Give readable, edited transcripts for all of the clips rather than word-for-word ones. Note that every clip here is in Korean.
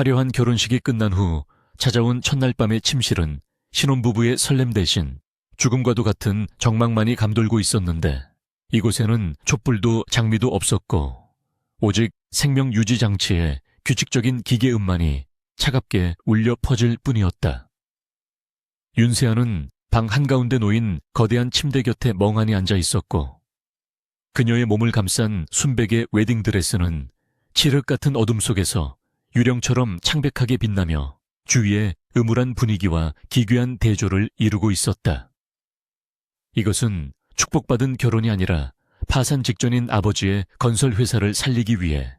화려한 결혼식이 끝난 후 찾아온 첫날 밤의 침실은 신혼부부의 설렘 대신 죽음과도 같은 적막만이 감돌고 있었는데, 이곳에는 촛불도 장미도 없었고 오직 생명 유지 장치에 규칙적인 기계음만이 차갑게 울려 퍼질 뿐이었다. 윤세아는 방 한가운데 놓인 거대한 침대 곁에 멍하니 앉아 있었고, 그녀의 몸을 감싼 순백의 웨딩드레스는 칠흑 같은 어둠 속에서 유령처럼 창백하게 빛나며 주위에 음울한 분위기와 기괴한 대조를 이루고 있었다. 이것은 축복받은 결혼이 아니라 파산 직전인 아버지의 건설회사를 살리기 위해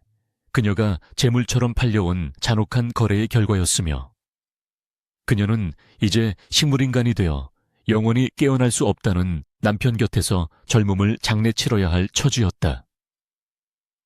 그녀가 재물처럼 팔려온 잔혹한 거래의 결과였으며, 그녀는 이제 식물인간이 되어 영원히 깨어날 수 없다는 남편 곁에서 젊음을 장래 치러야 할 처지였다.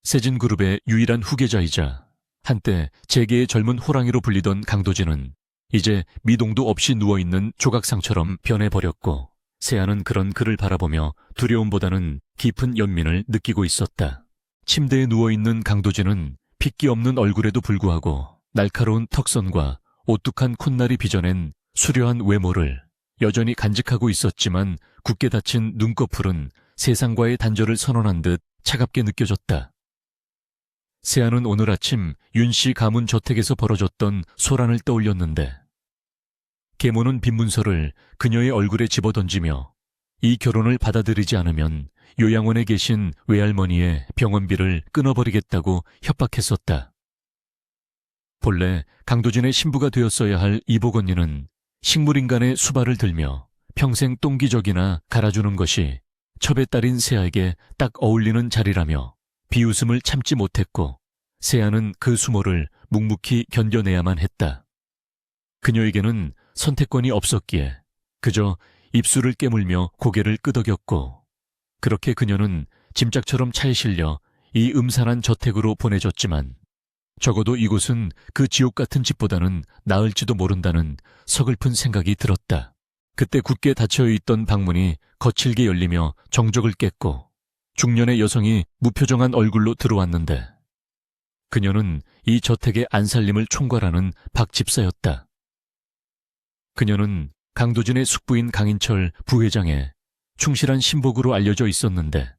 세진그룹의 유일한 후계자이자 한때 재계의 젊은 호랑이로 불리던 강도진은 이제 미동도 없이 누워있는 조각상처럼 변해버렸고, 세아는 그런 그를 바라보며 두려움보다는 깊은 연민을 느끼고 있었다. 침대에 누워있는 강도진은 핏기 없는 얼굴에도 불구하고 날카로운 턱선과 오뚝한 콧날이 빚어낸 수려한 외모를 여전히 간직하고 있었지만, 굳게 닫힌 눈꺼풀은 세상과의 단절을 선언한 듯 차갑게 느껴졌다. 세아는 오늘 아침 윤씨 가문 저택에서 벌어졌던 소란을 떠올렸는데, 계모는 빈문서를 그녀의 얼굴에 집어던지며 이 결혼을 받아들이지 않으면 요양원에 계신 외할머니의 병원비를 끊어버리겠다고 협박했었다. 본래 강도진의 신부가 되었어야 할 이복 언니는 식물인간의 수발을 들며 평생 똥기저귀나 갈아주는 것이 첩의 딸인 세아에게 딱 어울리는 자리라며 비웃음을 참지 못했고, 세아는 그 수모를 묵묵히 견뎌내야만 했다. 그녀에게는 선택권이 없었기에 그저 입술을 깨물며 고개를 끄덕였고, 그렇게 그녀는 짐짝처럼 차에 실려 이 음산한 저택으로 보내졌지만, 적어도 이곳은 그 지옥 같은 집보다는 나을지도 모른다는 서글픈 생각이 들었다. 그때 굳게 닫혀있던 방문이 거칠게 열리며 정적을 깼고, 중년의 여성이 무표정한 얼굴로 들어왔는데, 그녀는 이 저택의 안살림을 총괄하는 박 집사였다. 그녀는 강도진의 숙부인 강인철 부회장의 충실한 신복으로 알려져 있었는데,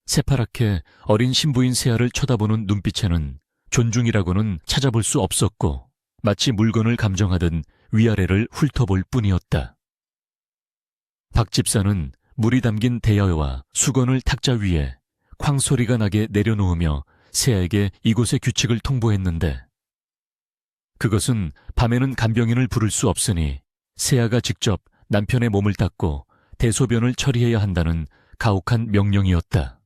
새파랗게 어린 신부인 세아를 쳐다보는 눈빛에는 존중이라고는 찾아볼 수 없었고, 마치 물건을 감정하듯 위아래를 훑어볼 뿐이었다. 박 집사는 물이 담긴 대야와 수건을 탁자 위에 쾅소리가 나게 내려놓으며 세아에게 이곳의 규칙을 통보했는데, 그것은 밤에는 간병인을 부를 수 없으니 세아가 직접 남편의 몸을 닦고 대소변을 처리해야 한다는 가혹한 명령이었다.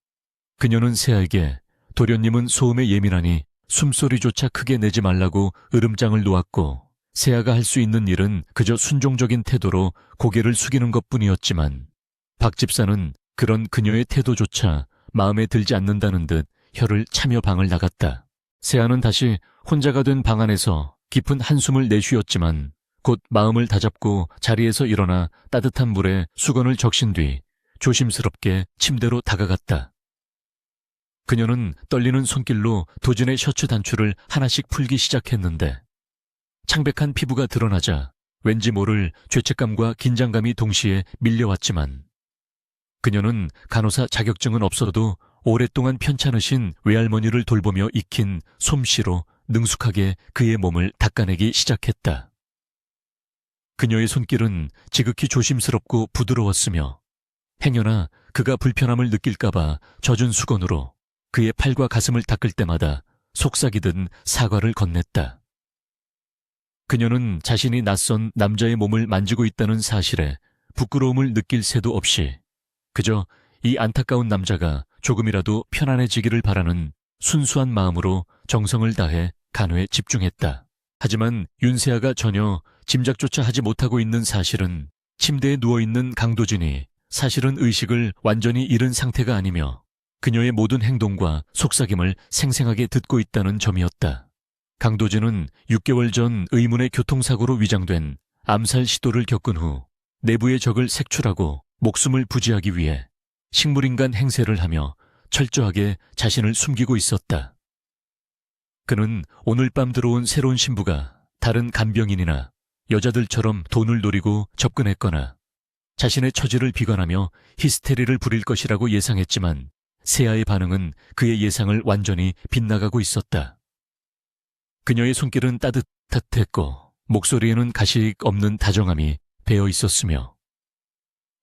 그녀는 세아에게 도련님은 소음에 예민하니 숨소리조차 크게 내지 말라고 으름장을 놓았고, 세아가 할 수 있는 일은 그저 순종적인 태도로 고개를 숙이는 것뿐이었지만, 박 집사는 그런 그녀의 태도조차 마음에 들지 않는다는 듯 혀를 차며 방을 나갔다. 세아는 다시 혼자가 된 방 안에서 깊은 한숨을 내쉬었지만, 곧 마음을 다잡고 자리에서 일어나 따뜻한 물에 수건을 적신 뒤 조심스럽게 침대로 다가갔다. 그녀는 떨리는 손길로 도진의 셔츠 단추를 하나씩 풀기 시작했는데, 창백한 피부가 드러나자 왠지 모를 죄책감과 긴장감이 동시에 밀려왔지만, 그녀는 간호사 자격증은 없어도 오랫동안 편찮으신 외할머니를 돌보며 익힌 솜씨로 능숙하게 그의 몸을 닦아내기 시작했다. 그녀의 손길은 지극히 조심스럽고 부드러웠으며, 행여나 그가 불편함을 느낄까봐 젖은 수건으로 그의 팔과 가슴을 닦을 때마다 속삭이듯 사과를 건넸다. 그녀는 자신이 낯선 남자의 몸을 만지고 있다는 사실에 부끄러움을 느낄 새도 없이 그저 이 안타까운 남자가 조금이라도 편안해지기를 바라는 순수한 마음으로 정성을 다해 간호에 집중했다. 하지만 윤세아가 전혀 짐작조차 하지 못하고 있는 사실은, 침대에 누워있는 강도진이 사실은 의식을 완전히 잃은 상태가 아니며 그녀의 모든 행동과 속삭임을 생생하게 듣고 있다는 점이었다. 강도진은 6개월 전 의문의 교통사고로 위장된 암살 시도를 겪은 후 내부의 적을 색출하고 목숨을 부지하기 위해 식물인간 행세를 하며 철저하게 자신을 숨기고 있었다. 그는 오늘 밤 들어온 새로운 신부가 다른 간병인이나 여자들처럼 돈을 노리고 접근했거나 자신의 처지를 비관하며 히스테리를 부릴 것이라고 예상했지만 세아의 반응은 그의 예상을 완전히 빗나가고 있었다. 그녀의 손길은 따뜻했고 목소리에는 가식 없는 다정함이 배어 있었으며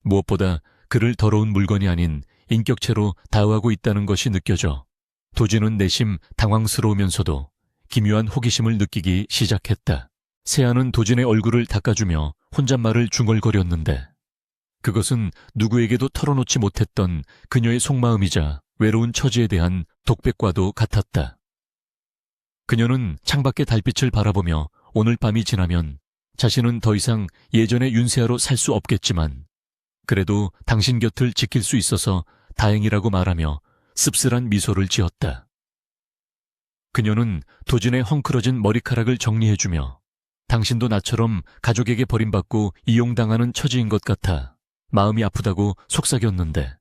무엇보다 그를 더러운 물건이 아닌 인격체로 다가가고 있다는 것이 느껴져 도진은 내심 당황스러우면서도 기묘한 호기심을 느끼기 시작했다. 세아는 도진의 얼굴을 닦아주며 혼잣말을 중얼거렸는데 그것은 누구에게도 털어놓지 못했던 그녀의 속마음이자 외로운 처지에 대한 독백과도 같았다. 그녀는 창밖의 달빛을 바라보며 오늘 밤이 지나면 자신은 더 이상 예전의 윤세아로 살 수 없겠지만 그래도 당신 곁을 지킬 수 있어서 다행이라고 말하며 씁쓸한 미소를 지었다. 그녀는 도진의 헝클어진 머리카락을 정리해주며 당신도 나처럼 가족에게 버림받고 이용당하는 처지인 것 같아 마음이 아프다고 속삭였는데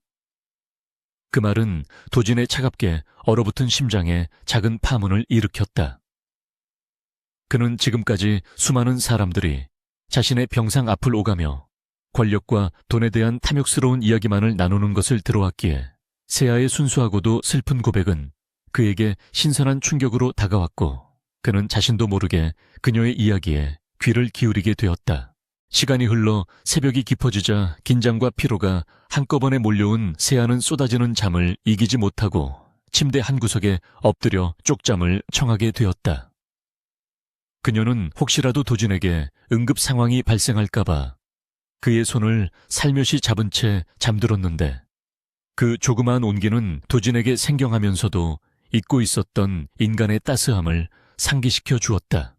그 말은 도진의 차갑게 얼어붙은 심장에 작은 파문을 일으켰다. 그는 지금까지 수많은 사람들이 자신의 병상 앞을 오가며 권력과 돈에 대한 탐욕스러운 이야기만을 나누는 것을 들어왔기에 세아의 순수하고도 슬픈 고백은 그에게 신선한 충격으로 다가왔고 그는 자신도 모르게 그녀의 이야기에 귀를 기울이게 되었다. 시간이 흘러 새벽이 깊어지자 긴장과 피로가 한꺼번에 몰려온 세아는 쏟아지는 잠을 이기지 못하고 침대 한 구석에 엎드려 쪽잠을 청하게 되었다. 그녀는 혹시라도 도진에게 응급 상황이 발생할까봐 그의 손을 살며시 잡은 채 잠들었는데 그 조그마한 온기는 도진에게 생경하면서도 잊고 있었던 인간의 따스함을 상기시켜 주었다.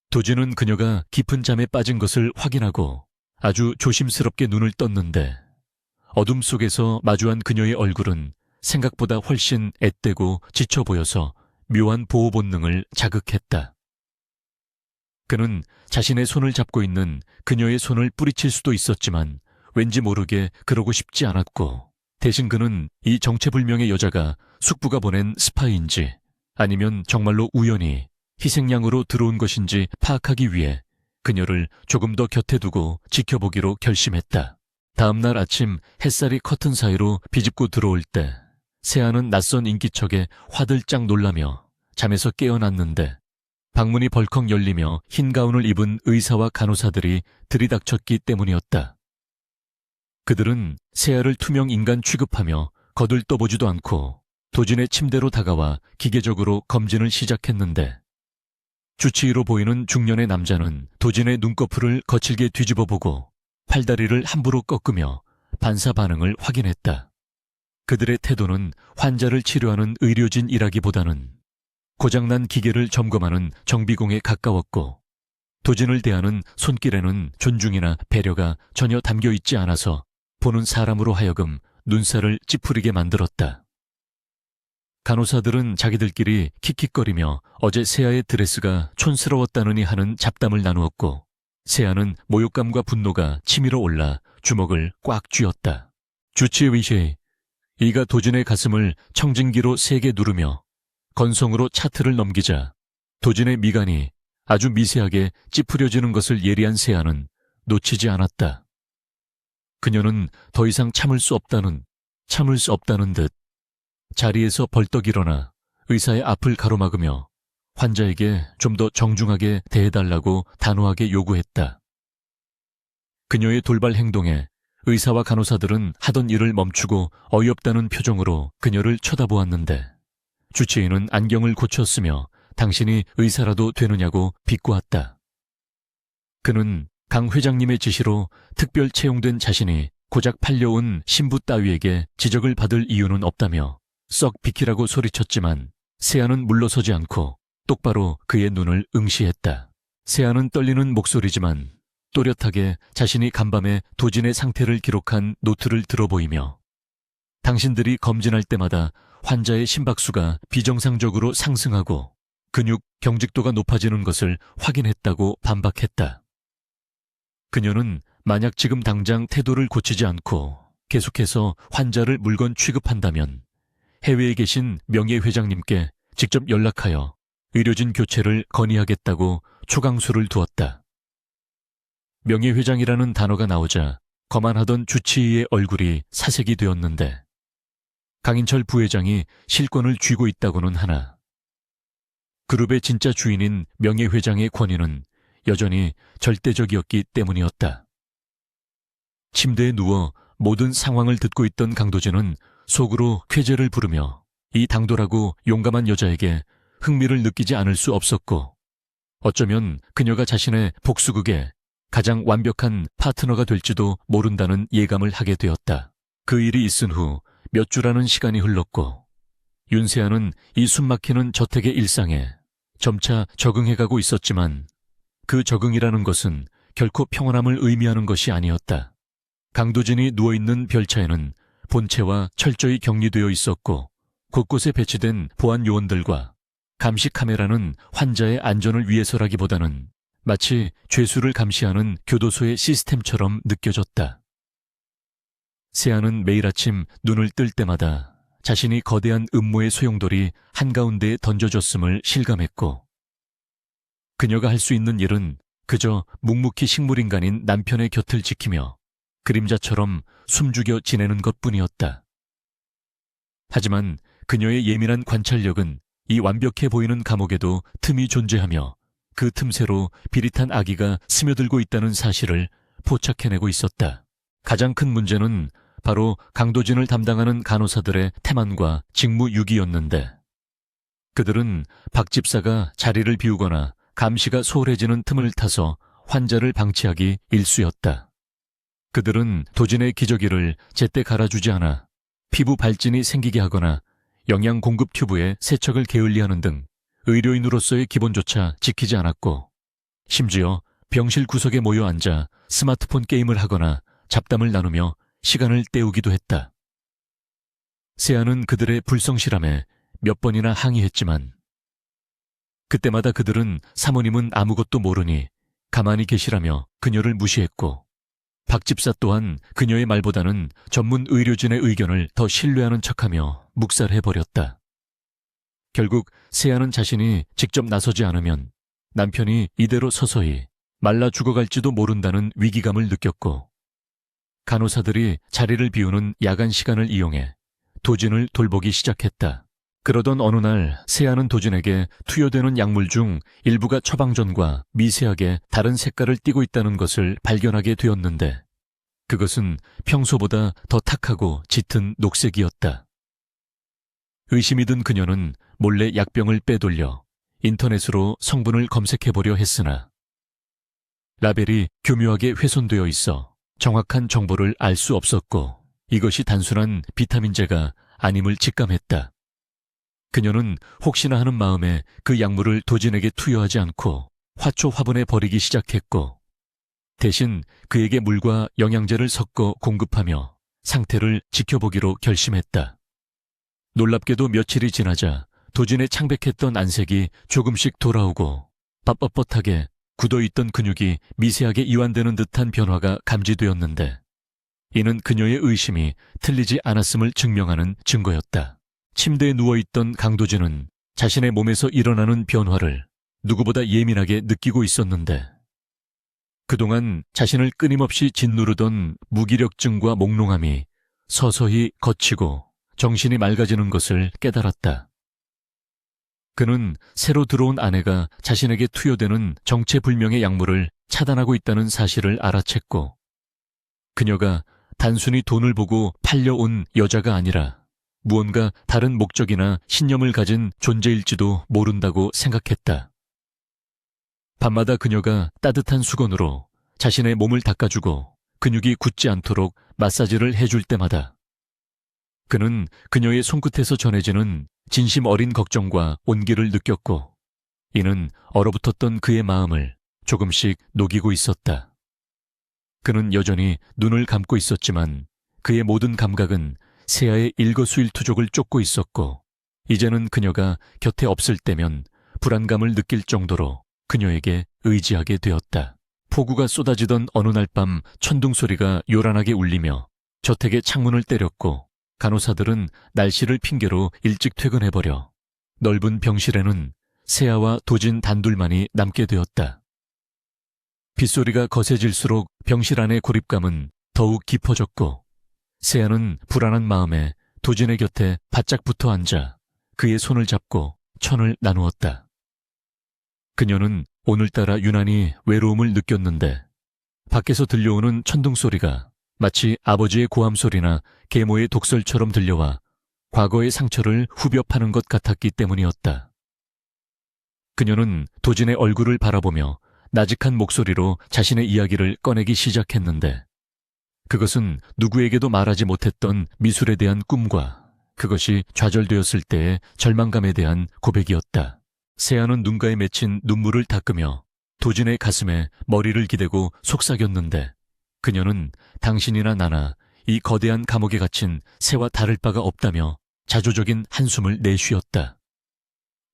도진은 그녀가 깊은 잠에 빠진 것을 확인하고 아주 조심스럽게 눈을 떴는데 어둠 속에서 마주한 그녀의 얼굴은 생각보다 훨씬 앳되고 지쳐 보여서 묘한 보호 본능을 자극했다. 그는 자신의 손을 잡고 있는 그녀의 손을 뿌리칠 수도 있었지만 왠지 모르게 그러고 싶지 않았고 대신 그는 이 정체불명의 여자가 숙부가 보낸 스파이인지 아니면 정말로 우연히 희생양으로 들어온 것인지 파악하기 위해 그녀를 조금 더 곁에 두고 지켜보기로 결심했다. 다음 날 아침 햇살이 커튼 사이로 비집고 들어올 때 세아는 낯선 인기척에 화들짝 놀라며 잠에서 깨어났는데 방문이 벌컥 열리며 흰 가운을 입은 의사와 간호사들이 들이닥쳤기 때문이었다. 그들은 세아를 투명 인간 취급하며 거들떠보지도 않고 도진의 침대로 다가와 기계적으로 검진을 시작했는데 주치의로 보이는 중년의 남자는 도진의 눈꺼풀을 거칠게 뒤집어보고 팔다리를 함부로 꺾으며 반사 반응을 확인했다. 그들의 태도는 환자를 치료하는 의료진이라기보다는 고장난 기계를 점검하는 정비공에 가까웠고 도진을 대하는 손길에는 존중이나 배려가 전혀 담겨있지 않아서 보는 사람으로 하여금 눈살을 찌푸리게 만들었다. 간호사들은 자기들끼리 킥킥거리며 어제 세아의 드레스가 촌스러웠다느니 하는 잡담을 나누었고 세아는 모욕감과 분노가 치밀어 올라 주먹을 꽉 쥐었다. 주치의위시 이가 도진의 가슴을 청진기로 세게 누르며 건성으로 차트를 넘기자 도진의 미간이 아주 미세하게 찌푸려지는 것을 예리한 세아는 놓치지 않았다. 그녀는 더 이상 참을 수 없다는 듯 자리에서 벌떡 일어나 의사의 앞을 가로막으며 환자에게 좀 더 정중하게 대해달라고 단호하게 요구했다. 그녀의 돌발 행동에 의사와 간호사들은 하던 일을 멈추고 어이없다는 표정으로 그녀를 쳐다보았는데 주치의는 안경을 고쳤으며 당신이 의사라도 되느냐고 비꼬았다. 그는 강 회장님의 지시로 특별 채용된 자신이 고작 팔려온 신부 따위에게 지적을 받을 이유는 없다며 썩 비키라고 소리쳤지만 세아는 물러서지 않고 똑바로 그의 눈을 응시했다. 세아는 떨리는 목소리지만 또렷하게 자신이 간밤에 도진의 상태를 기록한 노트를 들어보이며 당신들이 검진할 때마다 환자의 심박수가 비정상적으로 상승하고 근육 경직도가 높아지는 것을 확인했다고 반박했다. 그녀는 만약 지금 당장 태도를 고치지 않고 계속해서 환자를 물건 취급한다면 해외에 계신 명예 회장님께 직접 연락하여 의료진 교체를 건의하겠다고 초강수를 두었다. 명예회장이라는 단어가 나오자 거만하던 주치의의 얼굴이 사색이 되었는데 강인철 부회장이 실권을 쥐고 있다고는 하나 그룹의 진짜 주인인 명예회장의 권위는 여전히 절대적이었기 때문이었다. 침대에 누워 모든 상황을 듣고 있던 강도진은 속으로 쾌재를 부르며 이 당돌하고 용감한 여자에게 흥미를 느끼지 않을 수 없었고 어쩌면 그녀가 자신의 복수극의 가장 완벽한 파트너가 될지도 모른다는 예감을 하게 되었다. 그 일이 있은 후 몇 주라는 시간이 흘렀고 윤세아는 이 숨막히는 저택의 일상에 점차 적응해가고 있었지만 그 적응이라는 것은 결코 평온함을 의미하는 것이 아니었다. 강도진이 누워있는 별차에는 본체와 철저히 격리되어 있었고 곳곳에 배치된 보안 요원들과 감시 카메라는 환자의 안전을 위해서라기보다는 마치 죄수를 감시하는 교도소의 시스템처럼 느껴졌다. 세아는 매일 아침 눈을 뜰 때마다 자신이 거대한 음모의 소용돌이 한가운데에 던져졌음을 실감했고 그녀가 할 수 있는 일은 그저 묵묵히 식물인간인 남편의 곁을 지키며 그림자처럼 숨죽여 지내는 것뿐이었다. 하지만 그녀의 예민한 관찰력은 이 완벽해 보이는 감옥에도 틈이 존재하며 그 틈새로 비릿한 악의가 스며들고 있다는 사실을 포착해내고 있었다. 가장 큰 문제는 바로 강도진을 담당하는 간호사들의 태만과 직무유기였는데 그들은 박 집사가 자리를 비우거나 감시가 소홀해지는 틈을 타서 환자를 방치하기 일쑤였다. 그들은 도진의 기저귀를 제때 갈아주지 않아 피부 발진이 생기게 하거나 영양 공급 튜브에 세척을 게을리하는 등 의료인으로서의 기본조차 지키지 않았고 심지어 병실 구석에 모여 앉아 스마트폰 게임을 하거나 잡담을 나누며 시간을 때우기도 했다. 세아는 그들의 불성실함에 몇 번이나 항의했지만 그때마다 그들은 사모님은 아무것도 모르니 가만히 계시라며 그녀를 무시했고 박 집사 또한 그녀의 말보다는 전문 의료진의 의견을 더 신뢰하는 척하며 묵살해버렸다. 결국 세아는 자신이 직접 나서지 않으면 남편이 이대로 서서히 말라 죽어갈지도 모른다는 위기감을 느꼈고 간호사들이 자리를 비우는 야간 시간을 이용해 도진을 돌보기 시작했다. 그러던 어느 날 세아는 도진에게 투여되는 약물 중 일부가 처방전과 미세하게 다른 색깔을 띠고 있다는 것을 발견하게 되었는데 그것은 평소보다 더 탁하고 짙은 녹색이었다. 의심이 든 그녀는 몰래 약병을 빼돌려 인터넷으로 성분을 검색해보려 했으나 라벨이 교묘하게 훼손되어 있어 정확한 정보를 알 수 없었고 이것이 단순한 비타민제가 아님을 직감했다. 그녀는 혹시나 하는 마음에 그 약물을 도진에게 투여하지 않고 화초화분에 버리기 시작했고 대신 그에게 물과 영양제를 섞어 공급하며 상태를 지켜보기로 결심했다. 놀랍게도 며칠이 지나자 도진의 창백했던 안색이 조금씩 돌아오고 빳뻣뻣하게 굳어있던 근육이 미세하게 이완되는 듯한 변화가 감지되었는데 이는 그녀의 의심이 틀리지 않았음을 증명하는 증거였다. 침대에 누워있던 강도진은 자신의 몸에서 일어나는 변화를 누구보다 예민하게 느끼고 있었는데 그동안 자신을 끊임없이 짓누르던 무기력증과 몽롱함이 서서히 걷히고 정신이 맑아지는 것을 깨달았다. 그는 새로 들어온 아내가 자신에게 투여되는 정체불명의 약물을 차단하고 있다는 사실을 알아챘고 그녀가 단순히 돈을 보고 팔려온 여자가 아니라 무언가 다른 목적이나 신념을 가진 존재일지도 모른다고 생각했다. 밤마다 그녀가 따뜻한 수건으로 자신의 몸을 닦아주고 근육이 굳지 않도록 마사지를 해줄 때마다 그는 그녀의 손끝에서 전해지는 진심 어린 걱정과 온기를 느꼈고 이는 얼어붙었던 그의 마음을 조금씩 녹이고 있었다. 그는 여전히 눈을 감고 있었지만 그의 모든 감각은 세아의 일거수일투족을 쫓고 있었고 이제는 그녀가 곁에 없을 때면 불안감을 느낄 정도로 그녀에게 의지하게 되었다. 폭우가 쏟아지던 어느 날 밤 천둥소리가 요란하게 울리며 저택의 창문을 때렸고 간호사들은 날씨를 핑계로 일찍 퇴근해버려 넓은 병실에는 세아와 도진 단둘만이 남게 되었다. 빗소리가 거세질수록 병실 안의 고립감은 더욱 깊어졌고 세아는 불안한 마음에 도진의 곁에 바짝 붙어 앉아 그의 손을 잡고 천을 나누었다. 그녀는 오늘따라 유난히 외로움을 느꼈는데 밖에서 들려오는 천둥 소리가 마치 아버지의 고함 소리나 계모의 독설처럼 들려와 과거의 상처를 후벼 파는 것 같았기 때문이었다. 그녀는 도진의 얼굴을 바라보며 나직한 목소리로 자신의 이야기를 꺼내기 시작했는데 그것은 누구에게도 말하지 못했던 미술에 대한 꿈과 그것이 좌절되었을 때의 절망감에 대한 고백이었다. 세아는 눈가에 맺힌 눈물을 닦으며 도진의 가슴에 머리를 기대고 속삭였는데 그녀는 당신이나 나나 이 거대한 감옥에 갇힌 새와 다를 바가 없다며 자조적인 한숨을 내쉬었다.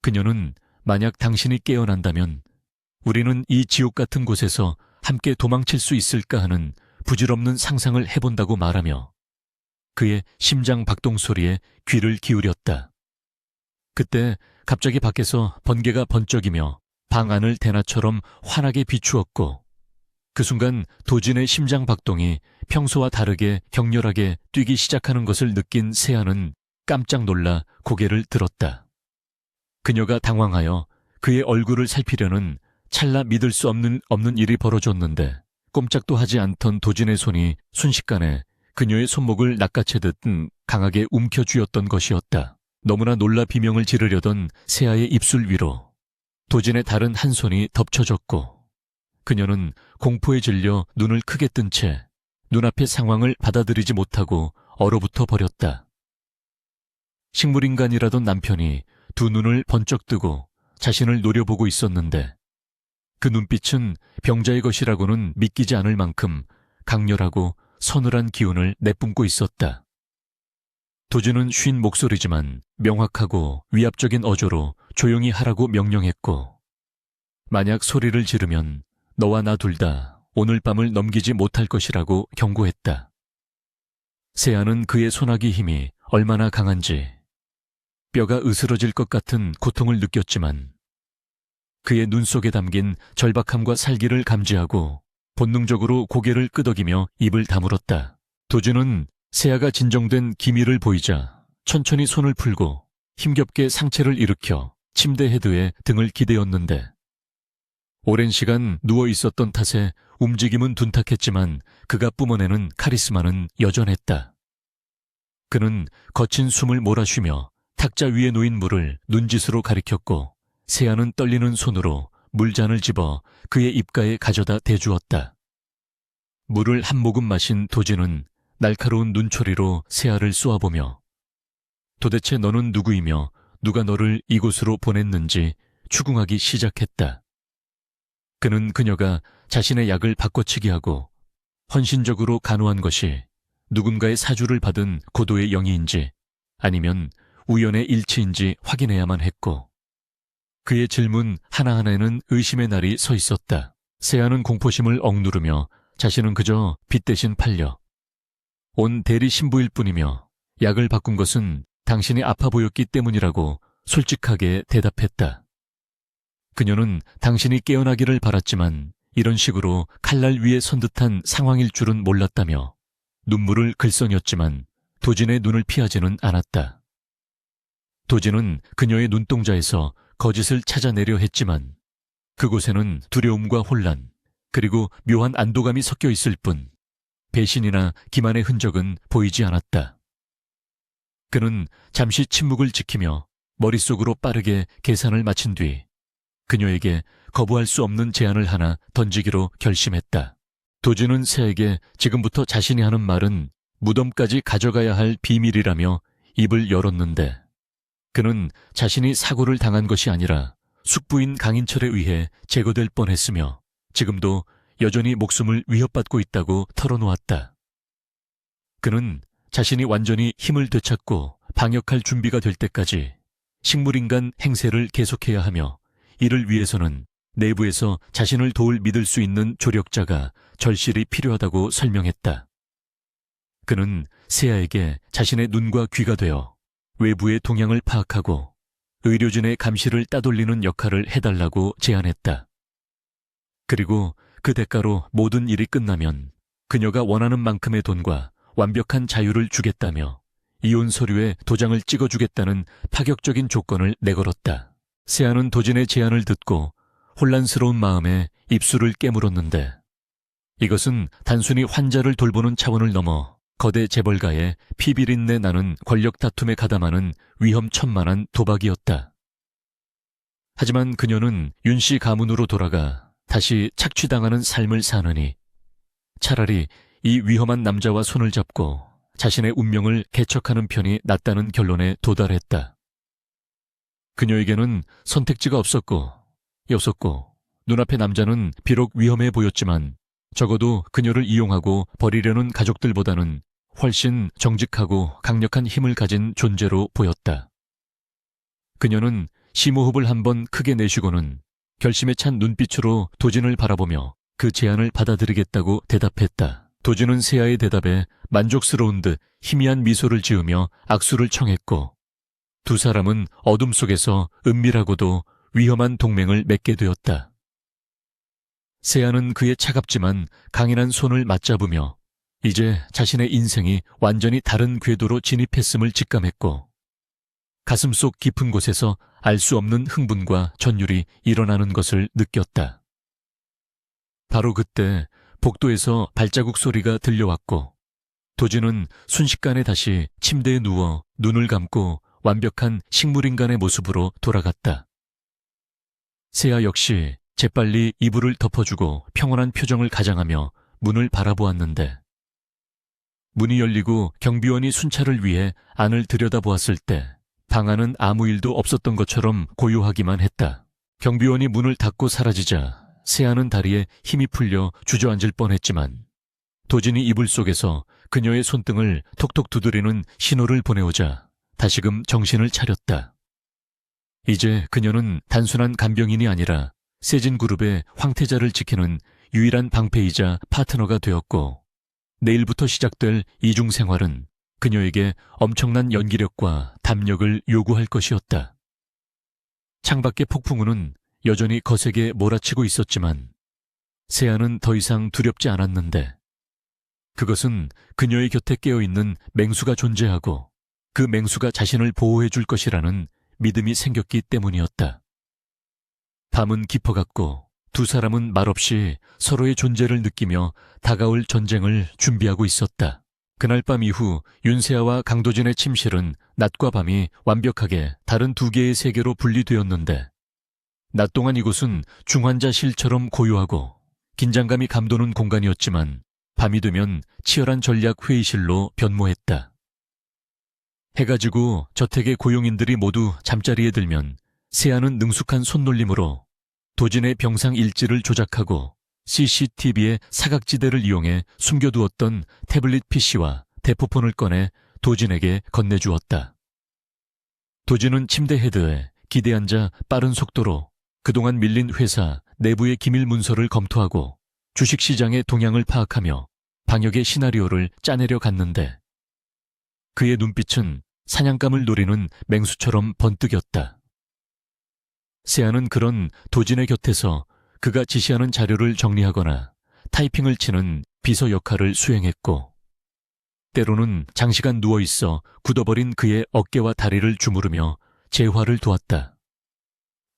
그녀는 만약 당신이 깨어난다면 우리는 이 지옥 같은 곳에서 함께 도망칠 수 있을까 하는 부질없는 상상을 해본다고 말하며 그의 심장 박동 소리에 귀를 기울였다. 그때 갑자기 밖에서 번개가 번쩍이며 방 안을 대낮처럼 환하게 비추었고 그 순간 도진의 심장 박동이 평소와 다르게 격렬하게 뛰기 시작하는 것을 느낀 세아는 깜짝 놀라 고개를 들었다. 그녀가 당황하여 그의 얼굴을 살피려는 찰나 믿을 수 없는 일이 벌어졌는데 꼼짝도 하지 않던 도진의 손이 순식간에 그녀의 손목을 낚아채듯 강하게 움켜쥐었던 것이었다. 너무나 놀라 비명을 지르려던 세아의 입술 위로 도진의 다른 한 손이 덮쳐졌고 그녀는 공포에 질려 눈을 크게 뜬 채 눈앞의 상황을 받아들이지 못하고 얼어붙어 버렸다. 식물인간이라던 남편이 두 눈을 번쩍 뜨고 자신을 노려보고 있었는데 그 눈빛은 병자의 것이라고는 믿기지 않을 만큼 강렬하고 서늘한 기운을 내뿜고 있었다. 도진은 쉰 목소리지만 명확하고 위압적인 어조로 조용히 하라고 명령했고 만약 소리를 지르면 너와 나 둘 다 오늘 밤을 넘기지 못할 것이라고 경고했다. 세아는 그의 손아귀 힘이 얼마나 강한지 뼈가 으스러질 것 같은 고통을 느꼈지만 그의 눈 속에 담긴 절박함과 살기를 감지하고 본능적으로 고개를 끄덕이며 입을 다물었다. 도준은 세아가 진정된 기미를 보이자 천천히 손을 풀고 힘겹게 상체를 일으켜 침대 헤드에 등을 기대었는데 오랜 시간 누워 있었던 탓에 움직임은 둔탁했지만 그가 뿜어내는 카리스마는 여전했다. 그는 거친 숨을 몰아쉬며 탁자 위에 놓인 물을 눈짓으로 가리켰고 세아는 떨리는 손으로 물잔을 집어 그의 입가에 가져다 대주었다. 물을 한 모금 마신 도진은 날카로운 눈초리로 세아를 쏘아보며 도대체 너는 누구이며 누가 너를 이곳으로 보냈는지 추궁하기 시작했다. 그는 그녀가 자신의 약을 바꿔치기 하고 헌신적으로 간호한 것이 누군가의 사주를 받은 고도의 영예인지 아니면 우연의 일치인지 확인해야만 했고 그의 질문 하나하나에는 의심의 날이 서 있었다. 세아는 공포심을 억누르며 자신은 그저 빚 대신 팔려 온 대리 신부일 뿐이며 약을 바꾼 것은 당신이 아파 보였기 때문이라고 솔직하게 대답했다. 그녀는 당신이 깨어나기를 바랐지만 이런 식으로 칼날 위에 선 듯한 상황일 줄은 몰랐다며 눈물을 글썽였지만 도진의 눈을 피하지는 않았다. 도진은 그녀의 눈동자에서 거짓을 찾아내려 했지만 그곳에는 두려움과 혼란 그리고 묘한 안도감이 섞여 있을 뿐 배신이나 기만의 흔적은 보이지 않았다. 그는 잠시 침묵을 지키며 머릿속으로 빠르게 계산을 마친 뒤 그녀에게 거부할 수 없는 제안을 하나 던지기로 결심했다. 도진은 세아에게 지금부터 자신이 하는 말은 무덤까지 가져가야 할 비밀이라며 입을 열었는데 그는 자신이 사고를 당한 것이 아니라 숙부인 강인철에 의해 제거될 뻔했으며 지금도 여전히 목숨을 위협받고 있다고 털어놓았다. 그는 자신이 완전히 힘을 되찾고 방역할 준비가 될 때까지 식물인간 행세를 계속해야 하며 이를 위해서는 내부에서 자신을 도울 믿을 수 있는 조력자가 절실히 필요하다고 설명했다. 그는 세아에게 자신의 눈과 귀가 되어 외부의 동향을 파악하고 의료진의 감시를 따돌리는 역할을 해달라고 제안했다. 그리고 그 대가로 모든 일이 끝나면 그녀가 원하는 만큼의 돈과 완벽한 자유를 주겠다며 이혼 서류에 도장을 찍어주겠다는 파격적인 조건을 내걸었다. 세아는 도진의 제안을 듣고 혼란스러운 마음에 입술을 깨물었는데 이것은 단순히 환자를 돌보는 차원을 넘어 거대 재벌가의 피비린내 나는 권력 다툼에 가담하는 위험천만한 도박이었다. 하지만 그녀는 윤씨 가문으로 돌아가 다시 착취당하는 삶을 사느니 차라리 이 위험한 남자와 손을 잡고 자신의 운명을 개척하는 편이 낫다는 결론에 도달했다. 그녀에게는 선택지가 없었고 눈앞의 남자는 비록 위험해 보였지만 적어도 그녀를 이용하고 버리려는 가족들보다는 훨씬 정직하고 강력한 힘을 가진 존재로 보였다. 그녀는 심호흡을 한번 크게 내쉬고는 결심에 찬 눈빛으로 도진을 바라보며 그 제안을 받아들이겠다고 대답했다. 도진은 세아의 대답에 만족스러운 듯 희미한 미소를 지으며 악수를 청했고 두 사람은 어둠 속에서 은밀하고도 위험한 동맹을 맺게 되었다. 세아는 그의 차갑지만 강인한 손을 맞잡으며 이제 자신의 인생이 완전히 다른 궤도로 진입했음을 직감했고 가슴속 깊은 곳에서 알 수 없는 흥분과 전율이 일어나는 것을 느꼈다. 바로 그때 복도에서 발자국 소리가 들려왔고 도진은 순식간에 다시 침대에 누워 눈을 감고 완벽한 식물인간의 모습으로 돌아갔다. 세아 역시 재빨리 이불을 덮어주고 평온한 표정을 가장하며 문을 바라보았는데 문이 열리고 경비원이 순찰을 위해 안을 들여다보았을 때 방 안은 아무 일도 없었던 것처럼 고요하기만 했다. 경비원이 문을 닫고 사라지자 세아는 다리에 힘이 풀려 주저앉을 뻔했지만 도진이 이불 속에서 그녀의 손등을 톡톡 두드리는 신호를 보내오자 다시금 정신을 차렸다. 이제 그녀는 단순한 간병인이 아니라 세진그룹의 황태자를 지키는 유일한 방패이자 파트너가 되었고 내일부터 시작될 이중생활은 그녀에게 엄청난 연기력과 담력을 요구할 것이었다. 창밖의 폭풍우는 여전히 거세게 몰아치고 있었지만 세아는 더 이상 두렵지 않았는데 그것은 그녀의 곁에 깨어있는 맹수가 존재하고 그 맹수가 자신을 보호해 줄 것이라는 믿음이 생겼기 때문이었다. 밤은 깊어갔고 두 사람은 말없이 서로의 존재를 느끼며 다가올 전쟁을 준비하고 있었다. 그날 밤 이후 윤세아와 강도진의 침실은 낮과 밤이 완벽하게 다른 두 개의 세계로 분리되었는데 낮 동안 이곳은 중환자실처럼 고요하고 긴장감이 감도는 공간이었지만 밤이 되면 치열한 전략 회의실로 변모했다. 해가 지고 저택의 고용인들이 모두 잠자리에 들면 세아는 능숙한 손놀림으로 도진의 병상 일지를 조작하고 CCTV의 사각지대를 이용해 숨겨두었던 태블릿 PC와 대포폰을 꺼내 도진에게 건네주었다. 도진은 침대 헤드에 기대 앉아 빠른 속도로 그동안 밀린 회사 내부의 기밀 문서를 검토하고 주식시장의 동향을 파악하며 방역의 시나리오를 짜내려 갔는데 그의 눈빛은 사냥감을 노리는 맹수처럼 번뜩였다. 세아는 그런 도진의 곁에서 그가 지시하는 자료를 정리하거나 타이핑을 치는 비서 역할을 수행했고 때로는 장시간 누워있어 굳어버린 그의 어깨와 다리를 주무르며 재활을 도왔다.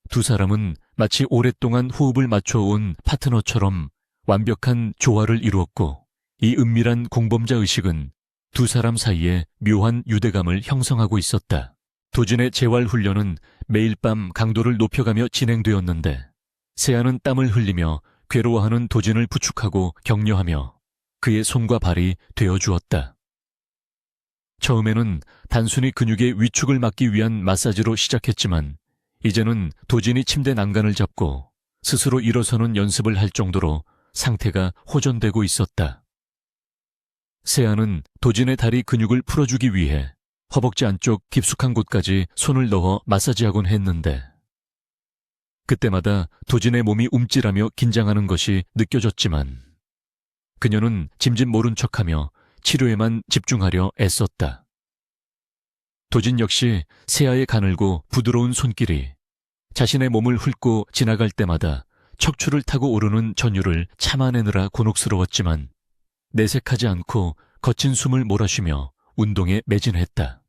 두 사람은 마치 오랫동안 호흡을 맞춰온 파트너처럼 완벽한 조화를 이루었고 이 은밀한 공범자 의식은 두 사람 사이에 묘한 유대감을 형성하고 있었다. 도진의 재활 훈련은 매일 밤 강도를 높여가며 진행되었는데 세아는 땀을 흘리며 괴로워하는 도진을 부축하고 격려하며 그의 손과 발이 되어주었다. 처음에는 단순히 근육의 위축을 막기 위한 마사지로 시작했지만 이제는 도진이 침대 난간을 잡고 스스로 일어서는 연습을 할 정도로 상태가 호전되고 있었다. 세아는 도진의 다리 근육을 풀어주기 위해 허벅지 안쪽 깊숙한 곳까지 손을 넣어 마사지하곤 했는데 그때마다 도진의 몸이 움찔하며 긴장하는 것이 느껴졌지만 그녀는 짐짓 모른 척하며 치료에만 집중하려 애썼다. 도진 역시 세아의 가늘고 부드러운 손길이 자신의 몸을 훑고 지나갈 때마다 척추를 타고 오르는 전율을 참아내느라 곤혹스러웠지만 내색하지 않고 거친 숨을 몰아쉬며 운동에 매진했다.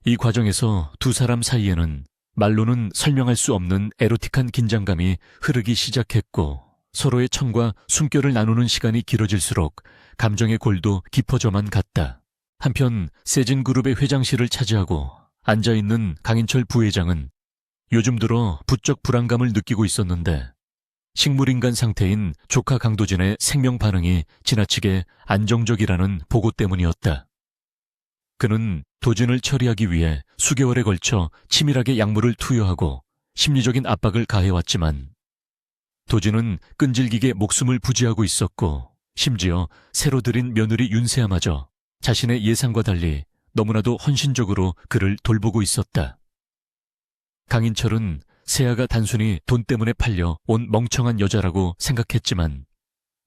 이 과정에서 두 사람 사이에는 말로는 설명할 수 없는 에로틱한 긴장감이 흐르기 시작했고 서로의 천과 숨결을 나누는 시간이 길어질수록 감정의 골도 깊어져만 갔다. 한편 세진그룹의 회장실을 차지하고 앉아있는 강인철 부회장은 요즘 들어 부쩍 불안감을 느끼고 있었는데 식물인간 상태인 조카 강도진의 생명 반응이 지나치게 안정적이라는 보고 때문이었다. 그는 도진을 처리하기 위해 수개월에 걸쳐 치밀하게 약물을 투여하고 심리적인 압박을 가해왔지만 도진은 끈질기게 목숨을 부지하고 있었고 심지어 새로 들인 며느리 윤세아마저 자신의 예상과 달리 너무나도 헌신적으로 그를 돌보고 있었다. 강인철은 세아가 단순히 돈 때문에 팔려 온 멍청한 여자라고 생각했지만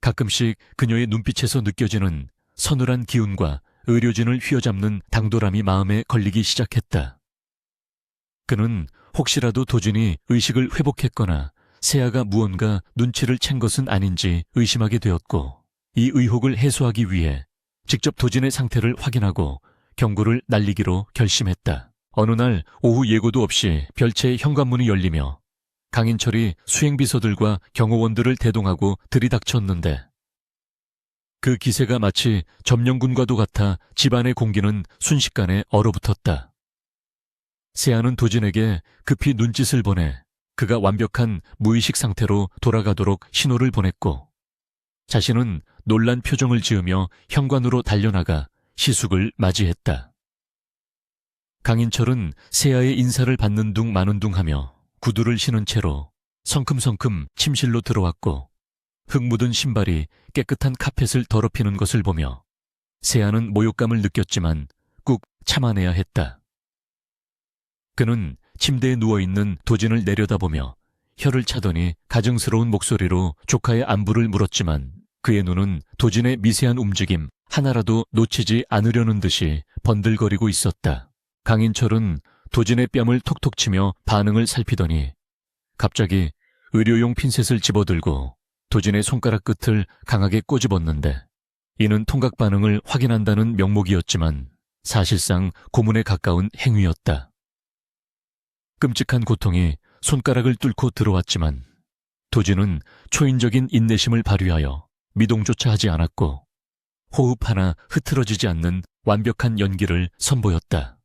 가끔씩 그녀의 눈빛에서 느껴지는 서늘한 기운과 의료진을 휘어잡는 당돌함이 마음에 걸리기 시작했다. 그는 혹시라도 도진이 의식을 회복했거나 세아가 무언가 눈치를 챈 것은 아닌지 의심하게 되었고 이 의혹을 해소하기 위해 직접 도진의 상태를 확인하고 경고를 날리기로 결심했다. 어느 날 오후 예고도 없이 별채의 현관문이 열리며 강인철이 수행비서들과 경호원들을 대동하고 들이닥쳤는데 그 기세가 마치 점령군과도 같아 집안의 공기는 순식간에 얼어붙었다. 세아는 도진에게 급히 눈짓을 보내 그가 완벽한 무의식 상태로 돌아가도록 신호를 보냈고 자신은 놀란 표정을 지으며 현관으로 달려나가 시숙을 맞이했다. 강인철은 세아의 인사를 받는 둥 마는 둥 하며 구두를 신은 채로 성큼성큼 침실로 들어왔고 흙 묻은 신발이 깨끗한 카펫을 더럽히는 것을 보며 세아는 모욕감을 느꼈지만 꾹 참아내야 했다. 그는 침대에 누워있는 도진을 내려다보며 혀를 차더니 가증스러운 목소리로 조카의 안부를 물었지만 그의 눈은 도진의 미세한 움직임 하나라도 놓치지 않으려는 듯이 번들거리고 있었다. 강인철은 도진의 뺨을 톡톡 치며 반응을 살피더니 갑자기 의료용 핀셋을 집어들고 도진의 손가락 끝을 강하게 꼬집었는데 이는 통각 반응을 확인한다는 명목이었지만 사실상 고문에 가까운 행위였다. 끔찍한 고통이 손가락을 뚫고 들어왔지만 도진은 초인적인 인내심을 발휘하여 미동조차 하지 않았고 호흡 하나 흐트러지지 않는 완벽한 연기를 선보였다.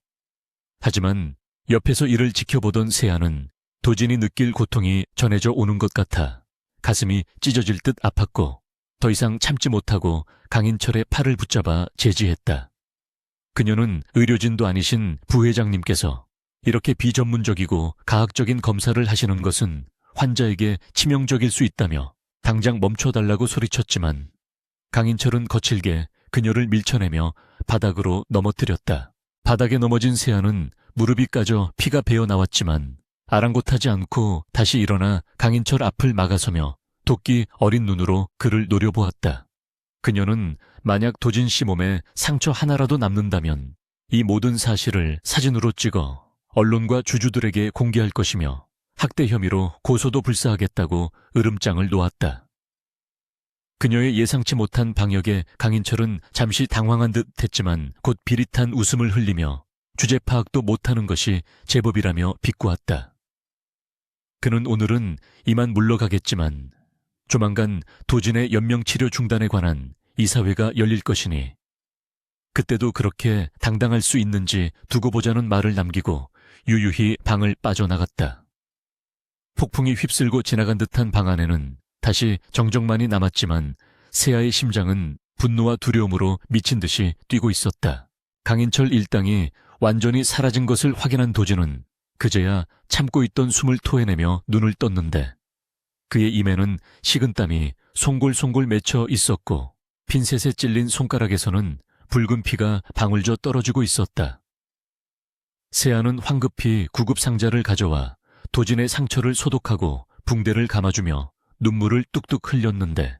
하지만 옆에서 이를 지켜보던 세아는 도진이 느낄 고통이 전해져 오는 것 같아 가슴이 찢어질 듯 아팠고 더 이상 참지 못하고 강인철의 팔을 붙잡아 제지했다. 그녀는 의료진도 아니신 부회장님께서 이렇게 비전문적이고 가학적인 검사를 하시는 것은 환자에게 치명적일 수 있다며 당장 멈춰달라고 소리쳤지만 강인철은 거칠게 그녀를 밀쳐내며 바닥으로 넘어뜨렸다. 바닥에 넘어진 세아는 무릎이 까져 피가 배어 나왔지만 아랑곳하지 않고 다시 일어나 강인철 앞을 막아서며 도끼 어린 눈으로 그를 노려보았다. 그녀는 만약 도진 씨 몸에 상처 하나라도 남는다면 이 모든 사실을 사진으로 찍어 언론과 주주들에게 공개할 것이며 학대 혐의로 고소도 불사하겠다고 으름장을 놓았다. 그녀의 예상치 못한 방역에 강인철은 잠시 당황한 듯 했지만 곧 비릿한 웃음을 흘리며 주제 파악도 못하는 것이 제법이라며 비꼬았다. 그는 오늘은 이만 물러가겠지만 조만간 도진의 연명치료 중단에 관한 이사회가 열릴 것이니 그때도 그렇게 당당할 수 있는지 두고 보자는 말을 남기고 유유히 방을 빠져나갔다. 폭풍이 휩쓸고 지나간 듯한 방 안에는 다시 정적만이 남았지만 세아의 심장은 분노와 두려움으로 미친 듯이 뛰고 있었다. 강인철 일당이 완전히 사라진 것을 확인한 도진은 그제야 참고 있던 숨을 토해내며 눈을 떴는데 그의 입에는 식은땀이 송골송골 맺혀 있었고 핀셋에 찔린 손가락에서는 붉은 피가 방울져 떨어지고 있었다. 세아는 황급히 구급상자를 가져와 도진의 상처를 소독하고 붕대를 감아주며 눈물을 뚝뚝 흘렸는데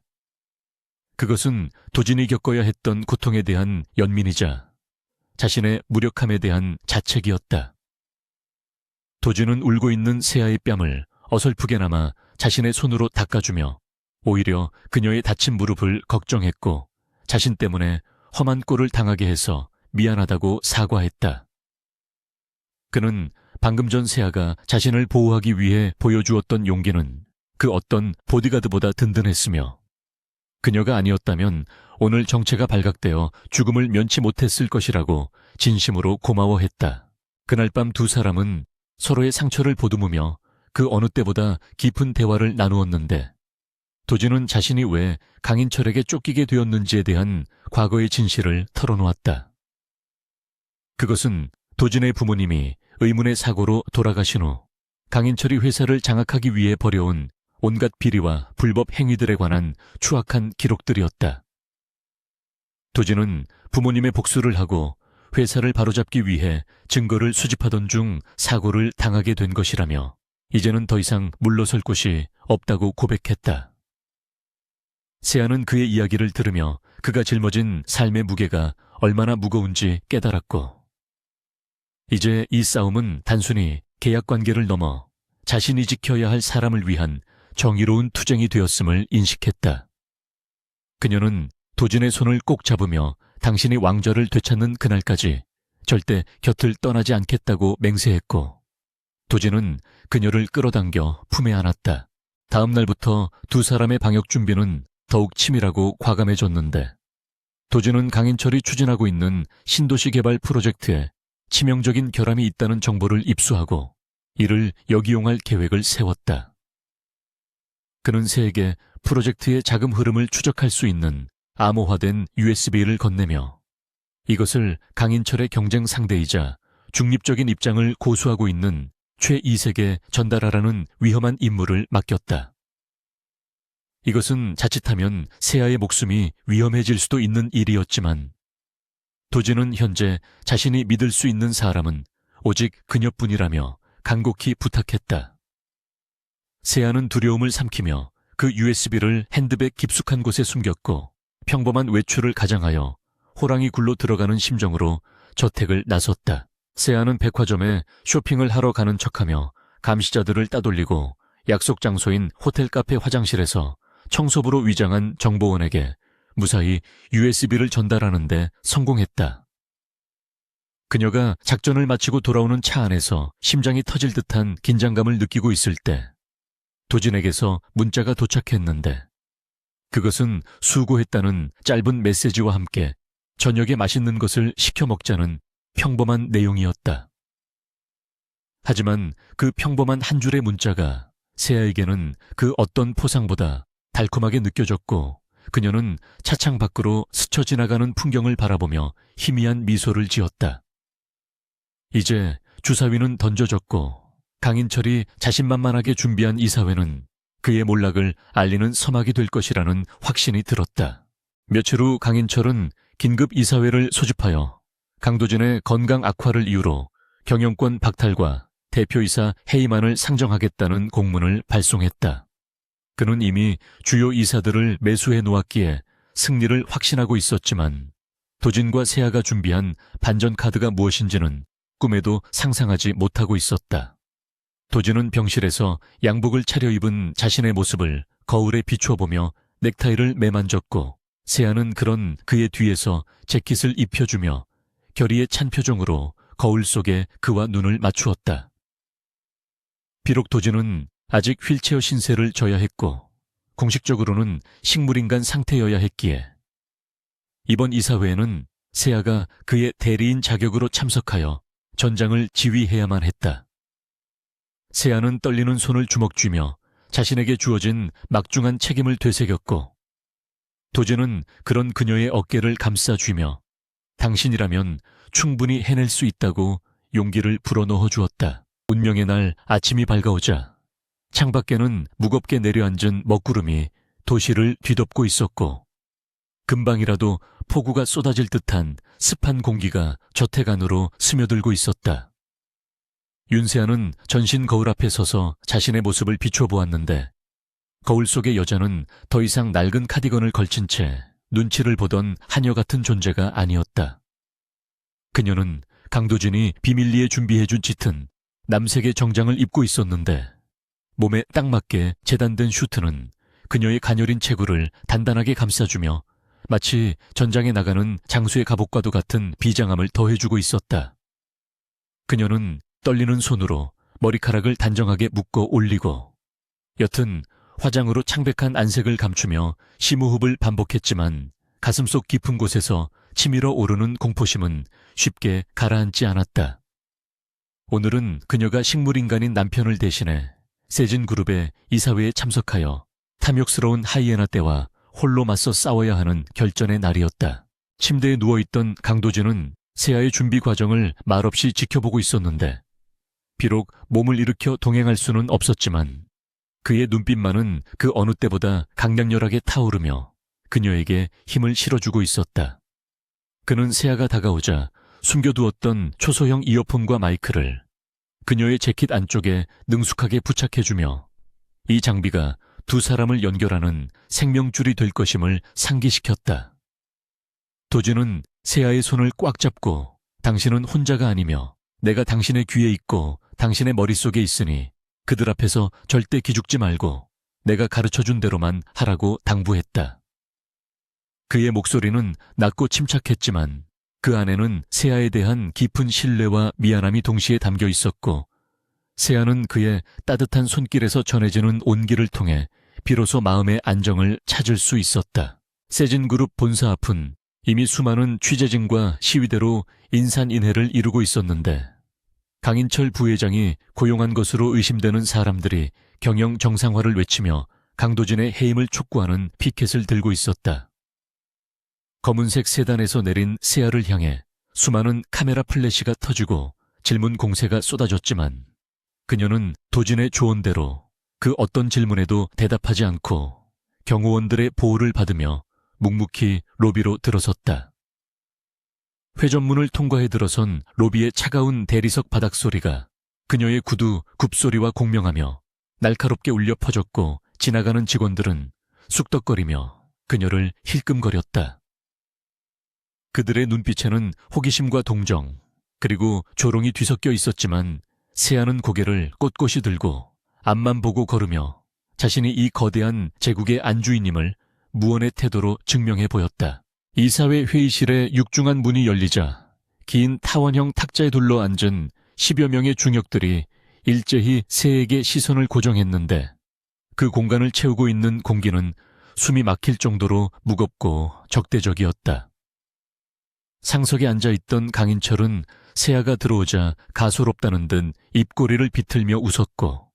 그것은 도진이 겪어야 했던 고통에 대한 연민이자 자신의 무력함에 대한 자책이었다. 도준은 울고 있는 세아의 뺨을 어설프게나마 자신의 손으로 닦아주며 오히려 그녀의 다친 무릎을 걱정했고 자신 때문에 험한 꼴을 당하게 해서 미안하다고 사과했다. 그는 방금 전 세아가 자신을 보호하기 위해 보여주었던 용기는 그 어떤 보디가드보다 든든했으며 그녀가 아니었다면 오늘 정체가 발각되어 죽음을 면치 못했을 것이라고 진심으로 고마워했다. 그날 밤 두 사람은 서로의 상처를 보듬으며 그 어느 때보다 깊은 대화를 나누었는데 도진은 자신이 왜 강인철에게 쫓기게 되었는지에 대한 과거의 진실을 털어놓았다. 그것은 도진의 부모님이 의문의 사고로 돌아가신 후 강인철이 회사를 장악하기 위해 벌여온 온갖 비리와 불법 행위들에 관한 추악한 기록들이었다. 도진은 부모님의 복수를 하고 회사를 바로잡기 위해 증거를 수집하던 중 사고를 당하게 된 것이라며 이제는 더 이상 물러설 곳이 없다고 고백했다. 세아는 그의 이야기를 들으며 그가 짊어진 삶의 무게가 얼마나 무거운지 깨달았고 이제 이 싸움은 단순히 계약 관계를 넘어 자신이 지켜야 할 사람을 위한 정의로운 투쟁이 되었음을 인식했다. 그녀는 도진의 손을 꼭 잡으며 당신이 왕좌를 되찾는 그날까지 절대 곁을 떠나지 않겠다고 맹세했고 도진은 그녀를 끌어당겨 품에 안았다. 다음 날부터 두 사람의 방역 준비는 더욱 치밀하고 과감해졌는데 도진은 강인철이 추진하고 있는 신도시 개발 프로젝트에 치명적인 결함이 있다는 정보를 입수하고 이를 역이용할 계획을 세웠다. 그는 세에게 프로젝트의 자금 흐름을 추적할 수 있는 암호화된 USB를 건네며 이것을 강인철의 경쟁 상대이자 중립적인 입장을 고수하고 있는 최이색에 전달하라는 위험한 임무를 맡겼다. 이것은 자칫하면 세아의 목숨이 위험해질 수도 있는 일이었지만 도진은 현재 자신이 믿을 수 있는 사람은 오직 그녀뿐이라며 간곡히 부탁했다. 세아는 두려움을 삼키며 그 USB를 핸드백 깊숙한 곳에 숨겼고 평범한 외출을 가장하여 호랑이 굴로 들어가는 심정으로 저택을 나섰다. 세아는 백화점에 쇼핑을 하러 가는 척하며 감시자들을 따돌리고 약속 장소인 호텔 카페 화장실에서 청소부로 위장한 정보원에게 무사히 USB를 전달하는 데 성공했다. 그녀가 작전을 마치고 돌아오는 차 안에서 심장이 터질 듯한 긴장감을 느끼고 있을 때 도진에게서 문자가 도착했는데 그것은 수고했다는 짧은 메시지와 함께 저녁에 맛있는 것을 시켜 먹자는 평범한 내용이었다. 하지만 그 평범한 한 줄의 문자가 세아에게는 그 어떤 포상보다 달콤하게 느껴졌고 그녀는 차창 밖으로 스쳐 지나가는 풍경을 바라보며 희미한 미소를 지었다. 이제 주사위는 던져졌고 강인철이 자신만만하게 준비한 이사회는 그의 몰락을 알리는 서막이 될 것이라는 확신이 들었다. 며칠 후 강인철은 긴급 이사회를 소집하여 강도진의 건강 악화를 이유로 경영권 박탈과 대표이사 해임안을 상정하겠다는 공문을 발송했다. 그는 이미 주요 이사들을 매수해 놓았기에 승리를 확신하고 있었지만 도진과 세아가 준비한 반전 카드가 무엇인지는 꿈에도 상상하지 못하고 있었다. 도진은 병실에서 양복을 차려입은 자신의 모습을 거울에 비춰보며 넥타이를 매만졌고 세아는 그런 그의 뒤에서 재킷을 입혀주며 결의에 찬 표정으로 거울 속에 그와 눈을 맞추었다. 비록 도진은 아직 휠체어 신세를 져야 했고 공식적으로는 식물인간 상태여야 했기에 이번 이사회에는 세아가 그의 대리인 자격으로 참석하여 전장을 지휘해야만 했다. 세아는 떨리는 손을 주먹 쥐며 자신에게 주어진 막중한 책임을 되새겼고 도진은 그런 그녀의 어깨를 감싸쥐며 당신이라면 충분히 해낼 수 있다고 용기를 불어넣어 주었다. 운명의 날 아침이 밝아오자 창밖에는 무겁게 내려앉은 먹구름이 도시를 뒤덮고 있었고 금방이라도 폭우가 쏟아질 듯한 습한 공기가 저택 안으로 스며들고 있었다. 윤세아는 전신 거울 앞에 서서 자신의 모습을 비춰보았는데 거울 속의 여자는 더 이상 낡은 카디건을 걸친 채 눈치를 보던 하녀 같은 존재가 아니었다. 그녀는 강도진이 비밀리에 준비해준 짙은 남색의 정장을 입고 있었는데 몸에 딱 맞게 재단된 슈트는 그녀의 가녀린 체구를 단단하게 감싸주며 마치 전장에 나가는 장수의 갑옷과도 같은 비장함을 더해주고 있었다. 그녀는 떨리는 손으로 머리카락을 단정하게 묶어 올리고 옅은 화장으로 창백한 안색을 감추며 심호흡을 반복했지만 가슴속 깊은 곳에서 치밀어 오르는 공포심은 쉽게 가라앉지 않았다. 오늘은 그녀가 식물인간인 남편을 대신해 세진그룹의 이사회에 참석하여 탐욕스러운 하이에나 떼와 홀로 맞서 싸워야 하는 결전의 날이었다. 침대에 누워있던 강도진은 세아의 준비 과정을 말없이 지켜보고 있었는데 비록 몸을 일으켜 동행할 수는 없었지만 그의 눈빛만은 그 어느 때보다 강량렬하게 타오르며 그녀에게 힘을 실어주고 있었다. 그는 세아가 다가오자 숨겨두었던 초소형 이어폰과 마이크를 그녀의 재킷 안쪽에 능숙하게 부착해주며 이 장비가 두 사람을 연결하는 생명줄이 될 것임을 상기시켰다. 도진은 세아의 손을 꽉 잡고 당신은 혼자가 아니며 내가 당신의 귀에 있고 당신의 머릿속에 있으니 그들 앞에서 절대 기죽지 말고 내가 가르쳐준 대로만 하라고 당부했다. 그의 목소리는 낮고 침착했지만 그 안에는 세아에 대한 깊은 신뢰와 미안함이 동시에 담겨 있었고 세아는 그의 따뜻한 손길에서 전해지는 온기를 통해 비로소 마음의 안정을 찾을 수 있었다. 세진그룹 본사 앞은 이미 수많은 취재진과 시위대로 인산인해를 이루고 있었는데 강인철 부회장이 고용한 것으로 의심되는 사람들이 경영 정상화를 외치며 강도진의 해임을 촉구하는 피켓을 들고 있었다. 검은색 세단에서 내린 세아를 향해 수많은 카메라 플래시가 터지고 질문 공세가 쏟아졌지만 그녀는 도진의 조언대로 그 어떤 질문에도 대답하지 않고 경호원들의 보호를 받으며 묵묵히 로비로 들어섰다. 회전문을 통과해 들어선 로비의 차가운 대리석 바닥 소리가 그녀의 구두 굽소리와 공명하며 날카롭게 울려 퍼졌고 지나가는 직원들은 쑥덕거리며 그녀를 힐끔거렸다. 그들의 눈빛에는 호기심과 동정 그리고 조롱이 뒤섞여 있었지만 세아는 고개를 꼿꼿이 들고 앞만 보고 걸으며 자신이 이 거대한 제국의 안주인임을 무언의 태도로 증명해 보였다. 이사회 회의실에 육중한 문이 열리자 긴 타원형 탁자에 둘러앉은 10여 명의 중역들이 일제히 세에게 시선을 고정했는데 그 공간을 채우고 있는 공기는 숨이 막힐 정도로 무겁고 적대적이었다. 상석에 앉아있던 강인철은 세아가 들어오자 가소롭다는 듯 입꼬리를 비틀며 웃었고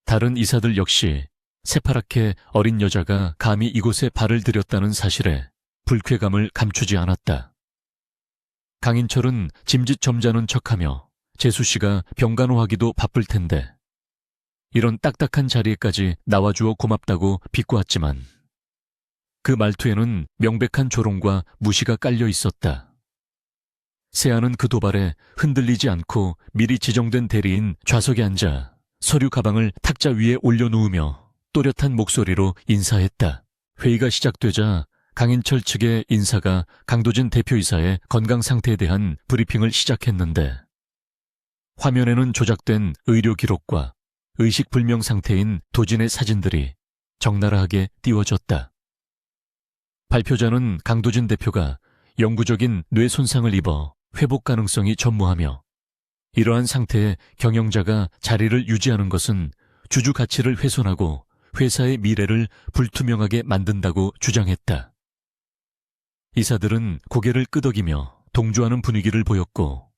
다른 이사들 역시 새파랗게 어린 여자가 감히 이곳에 발을 들였다는 사실에 불쾌감을 감추지 않았다. 강인철은 짐짓 점잖은 척하며 재수씨가 병간호하기도 바쁠 텐데 이런 딱딱한 자리에까지 나와주어 고맙다고 비꼬았지만 그 말투에는 명백한 조롱과 무시가 깔려 있었다. 세아는 그 도발에 흔들리지 않고 미리 지정된 대리인 좌석에 앉아 서류 가방을 탁자 위에 올려놓으며 또렷한 목소리로 인사했다. 회의가 시작되자 강인철 측의 인사가 강도진 대표이사의 건강 상태에 대한 브리핑을 시작했는데 화면에는 조작된 의료 기록과 의식불명 상태인 도진의 사진들이 적나라하게 띄워졌다. 발표자는 강도진 대표가 영구적인 뇌 손상을 입어 회복 가능성이 전무하며 이러한 상태의 경영자가 자리를 유지하는 것은 주주 가치를 훼손하고 회사의 미래를 불투명하게 만든다고 주장했다. 이사들은 고개를 끄덕이며 동조하는 분위기를 보였고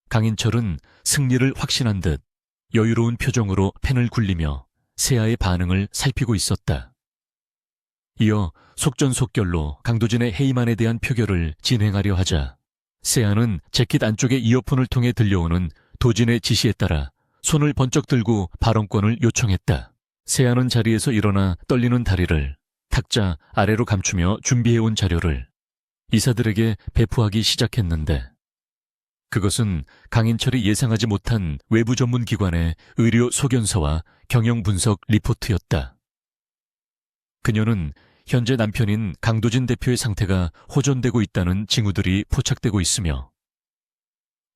강인철은 승리를 확신한 듯 여유로운 표정으로 펜을 굴리며 세아의 반응을 살피고 있었다. 이어 속전속결로 강도진의 해임안에 대한 표결을 진행하려 하자 세아는 재킷 안쪽의 이어폰을 통해 들려오는 도진의 지시에 따라 손을 번쩍 들고 발언권을 요청했다. 세아는 자리에서 일어나 떨리는 다리를 탁자 아래로 감추며 준비해온 자료를 이사들에게 배포하기 시작했는데 그것은 강인철이 예상하지 못한 외부 전문 기관의 의료 소견서와 경영 분석 리포트였다. 그녀는 현재 남편인 강도진 대표의 상태가 호전되고 있다는 징후들이 포착되고 있으며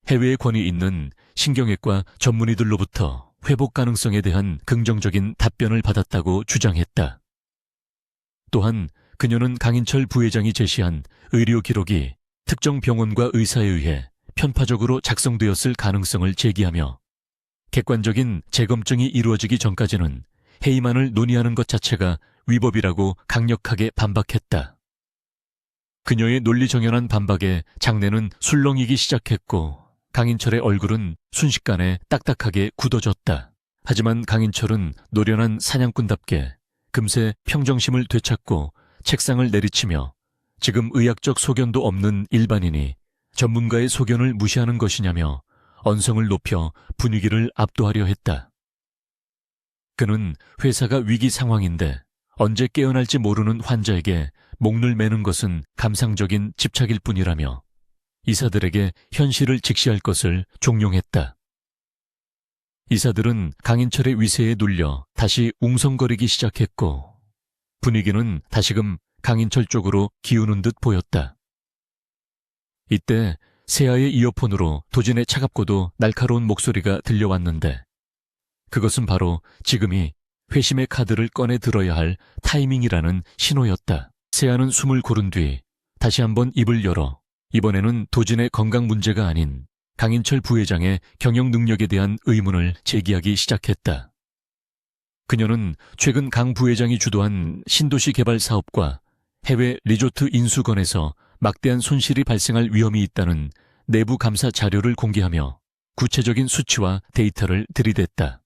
해외에 권위 있는 신경외과 전문의들로부터 회복 가능성에 대한 긍정적인 답변을 받았다고 주장했다. 또한 그녀는 강인철 부회장이 제시한 의료 기록이 특정 병원과 의사에 의해 편파적으로 작성되었을 가능성을 제기하며 객관적인 재검증이 이루어지기 전까지는 해임안을 논의하는 것 자체가 위법이라고 강력하게 반박했다. 그녀의 논리정연한 반박에 장내는 술렁이기 시작했고 강인철의 얼굴은 순식간에 딱딱하게 굳어졌다. 하지만 강인철은 노련한 사냥꾼답게 금세 평정심을 되찾고 책상을 내리치며 지금 의학적 소견도 없는 일반인이 전문가의 소견을 무시하는 것이냐며 언성을 높여 분위기를 압도하려 했다. 그는 회사가 위기 상황인데 언제 깨어날지 모르는 환자에게 목을 매는 것은 감상적인 집착일 뿐이라며 이사들에게 현실을 직시할 것을 종용했다. 이사들은 강인철의 위세에 눌려 다시 웅성거리기 시작했고 분위기는 다시금 강인철 쪽으로 기우는 듯 보였다. 이때 세아의 이어폰으로 도진의 차갑고도 날카로운 목소리가 들려왔는데 그것은 바로 지금이 회심의 카드를 꺼내 들어야 할 타이밍이라는 신호였다. 세아는 숨을 고른 뒤 다시 한번 입을 열어 이번에는 도진의 건강 문제가 아닌 강인철 부회장의 경영 능력에 대한 의문을 제기하기 시작했다. 그녀는 최근 강 부회장이 주도한 신도시 개발 사업과 해외 리조트 인수건에서 막대한 손실이 발생할 위험이 있다는 내부 감사 자료를 공개하며 구체적인 수치와 데이터를 들이댔다.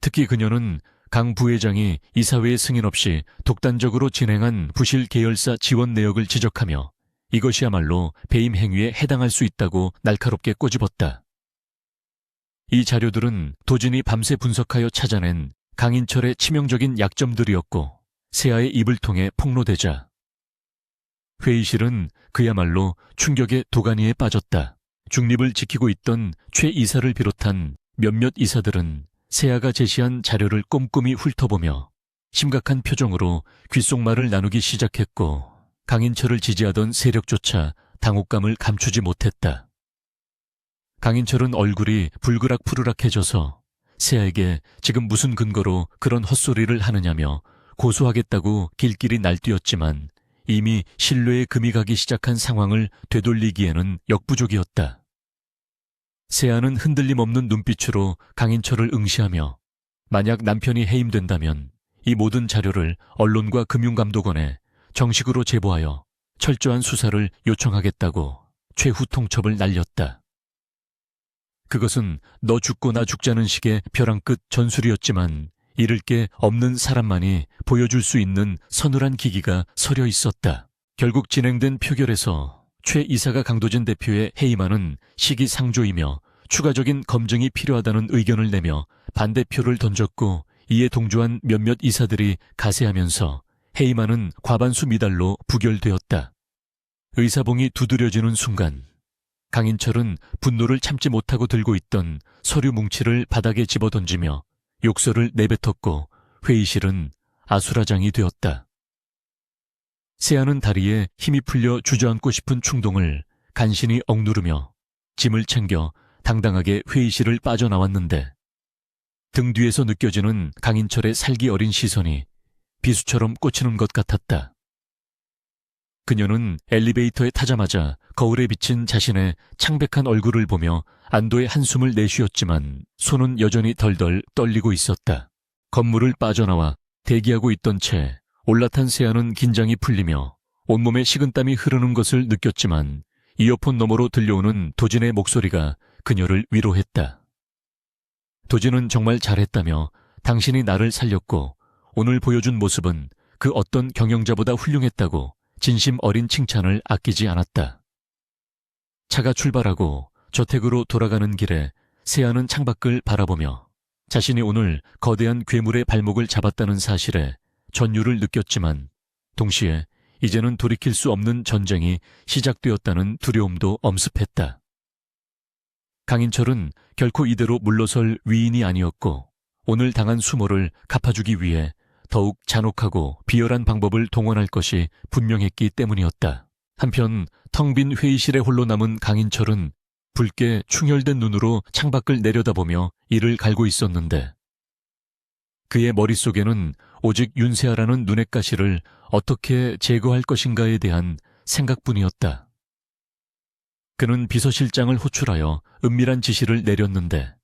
특히 그녀는 강 부회장이 이사회의 승인 없이 독단적으로 진행한 부실 계열사 지원 내역을 지적하며 이것이야말로 배임 행위에 해당할 수 있다고 날카롭게 꼬집었다. 이 자료들은 도진이 밤새 분석하여 찾아낸 강인철의 치명적인 약점들이었고 세아의 입을 통해 폭로되자 회의실은 그야말로 충격의 도가니에 빠졌다. 중립을 지키고 있던 최 이사를 비롯한 몇몇 이사들은 세아가 제시한 자료를 꼼꼼히 훑어보며 심각한 표정으로 귓속말을 나누기 시작했고 강인철을 지지하던 세력조차 당혹감을 감추지 못했다. 강인철은 얼굴이 불그락푸르락해져서 세아에게 지금 무슨 근거로 그런 헛소리를 하느냐며 고소하겠다고 길길이 날뛰었지만 이미 신뢰에 금이 가기 시작한 상황을 되돌리기에는 역부족이었다. 세아는 흔들림 없는 눈빛으로 강인철을 응시하며 만약 남편이 해임된다면 이 모든 자료를 언론과 금융감독원에 정식으로 제보하여 철저한 수사를 요청하겠다고 최후 통첩을 날렸다. 그것은 너 죽고 나 죽자는 식의 벼랑 끝 전술이었지만 잃을 게 없는 사람만이 보여줄 수 있는 서늘한 기기가 서려 있었다. 결국 진행된 표결에서 최 이사가 강도진 대표의 해임안은 시기상조이며 추가적인 검증이 필요하다는 의견을 내며 반대표를 던졌고 이에 동조한 몇몇 이사들이 가세하면서 해임안은 과반수 미달로 부결되었다. 의사봉이 두드려지는 순간 강인철은 분노를 참지 못하고 들고 있던 서류 뭉치를 바닥에 집어던지며 욕설을 내뱉었고 회의실은 아수라장이 되었다. 세아는 다리에 힘이 풀려 주저앉고 싶은 충동을 간신히 억누르며 짐을 챙겨 당당하게 회의실을 빠져나왔는데 등 뒤에서 느껴지는 강인철의 살기 어린 시선이 비수처럼 꽂히는 것 같았다. 그녀는 엘리베이터에 타자마자 거울에 비친 자신의 창백한 얼굴을 보며 안도의 한숨을 내쉬었지만 손은 여전히 덜덜 떨리고 있었다. 건물을 빠져나와 대기하고 있던 채 올라탄 세아는 긴장이 풀리며 온몸에 식은땀이 흐르는 것을 느꼈지만 이어폰 너머로 들려오는 도진의 목소리가 그녀를 위로했다. 도진은 정말 잘했다며 당신이 나를 살렸고 오늘 보여준 모습은 그 어떤 경영자보다 훌륭했다고 진심 어린 칭찬을 아끼지 않았다. 차가 출발하고 저택으로 돌아가는 길에 세아는 창밖을 바라보며 자신이 오늘 거대한 괴물의 발목을 잡았다는 사실에 전율을 느꼈지만 동시에 이제는 돌이킬 수 없는 전쟁이 시작되었다는 두려움도 엄습했다. 강인철은 결코 이대로 물러설 위인이 아니었고 오늘 당한 수모를 갚아주기 위해 더욱 잔혹하고 비열한 방법을 동원할 것이 분명했기 때문이었다. 한편 텅 빈 회의실에 홀로 남은 강인철은 붉게 충혈된 눈으로 창밖을 내려다보며 이를 갈고 있었는데 그의 머릿속에는 오직 윤세아라는 눈엣 가시를 어떻게 제거할 것인가에 대한 생각뿐이었다. 그는 비서실장을 호출하여 은밀한 지시를 내렸는데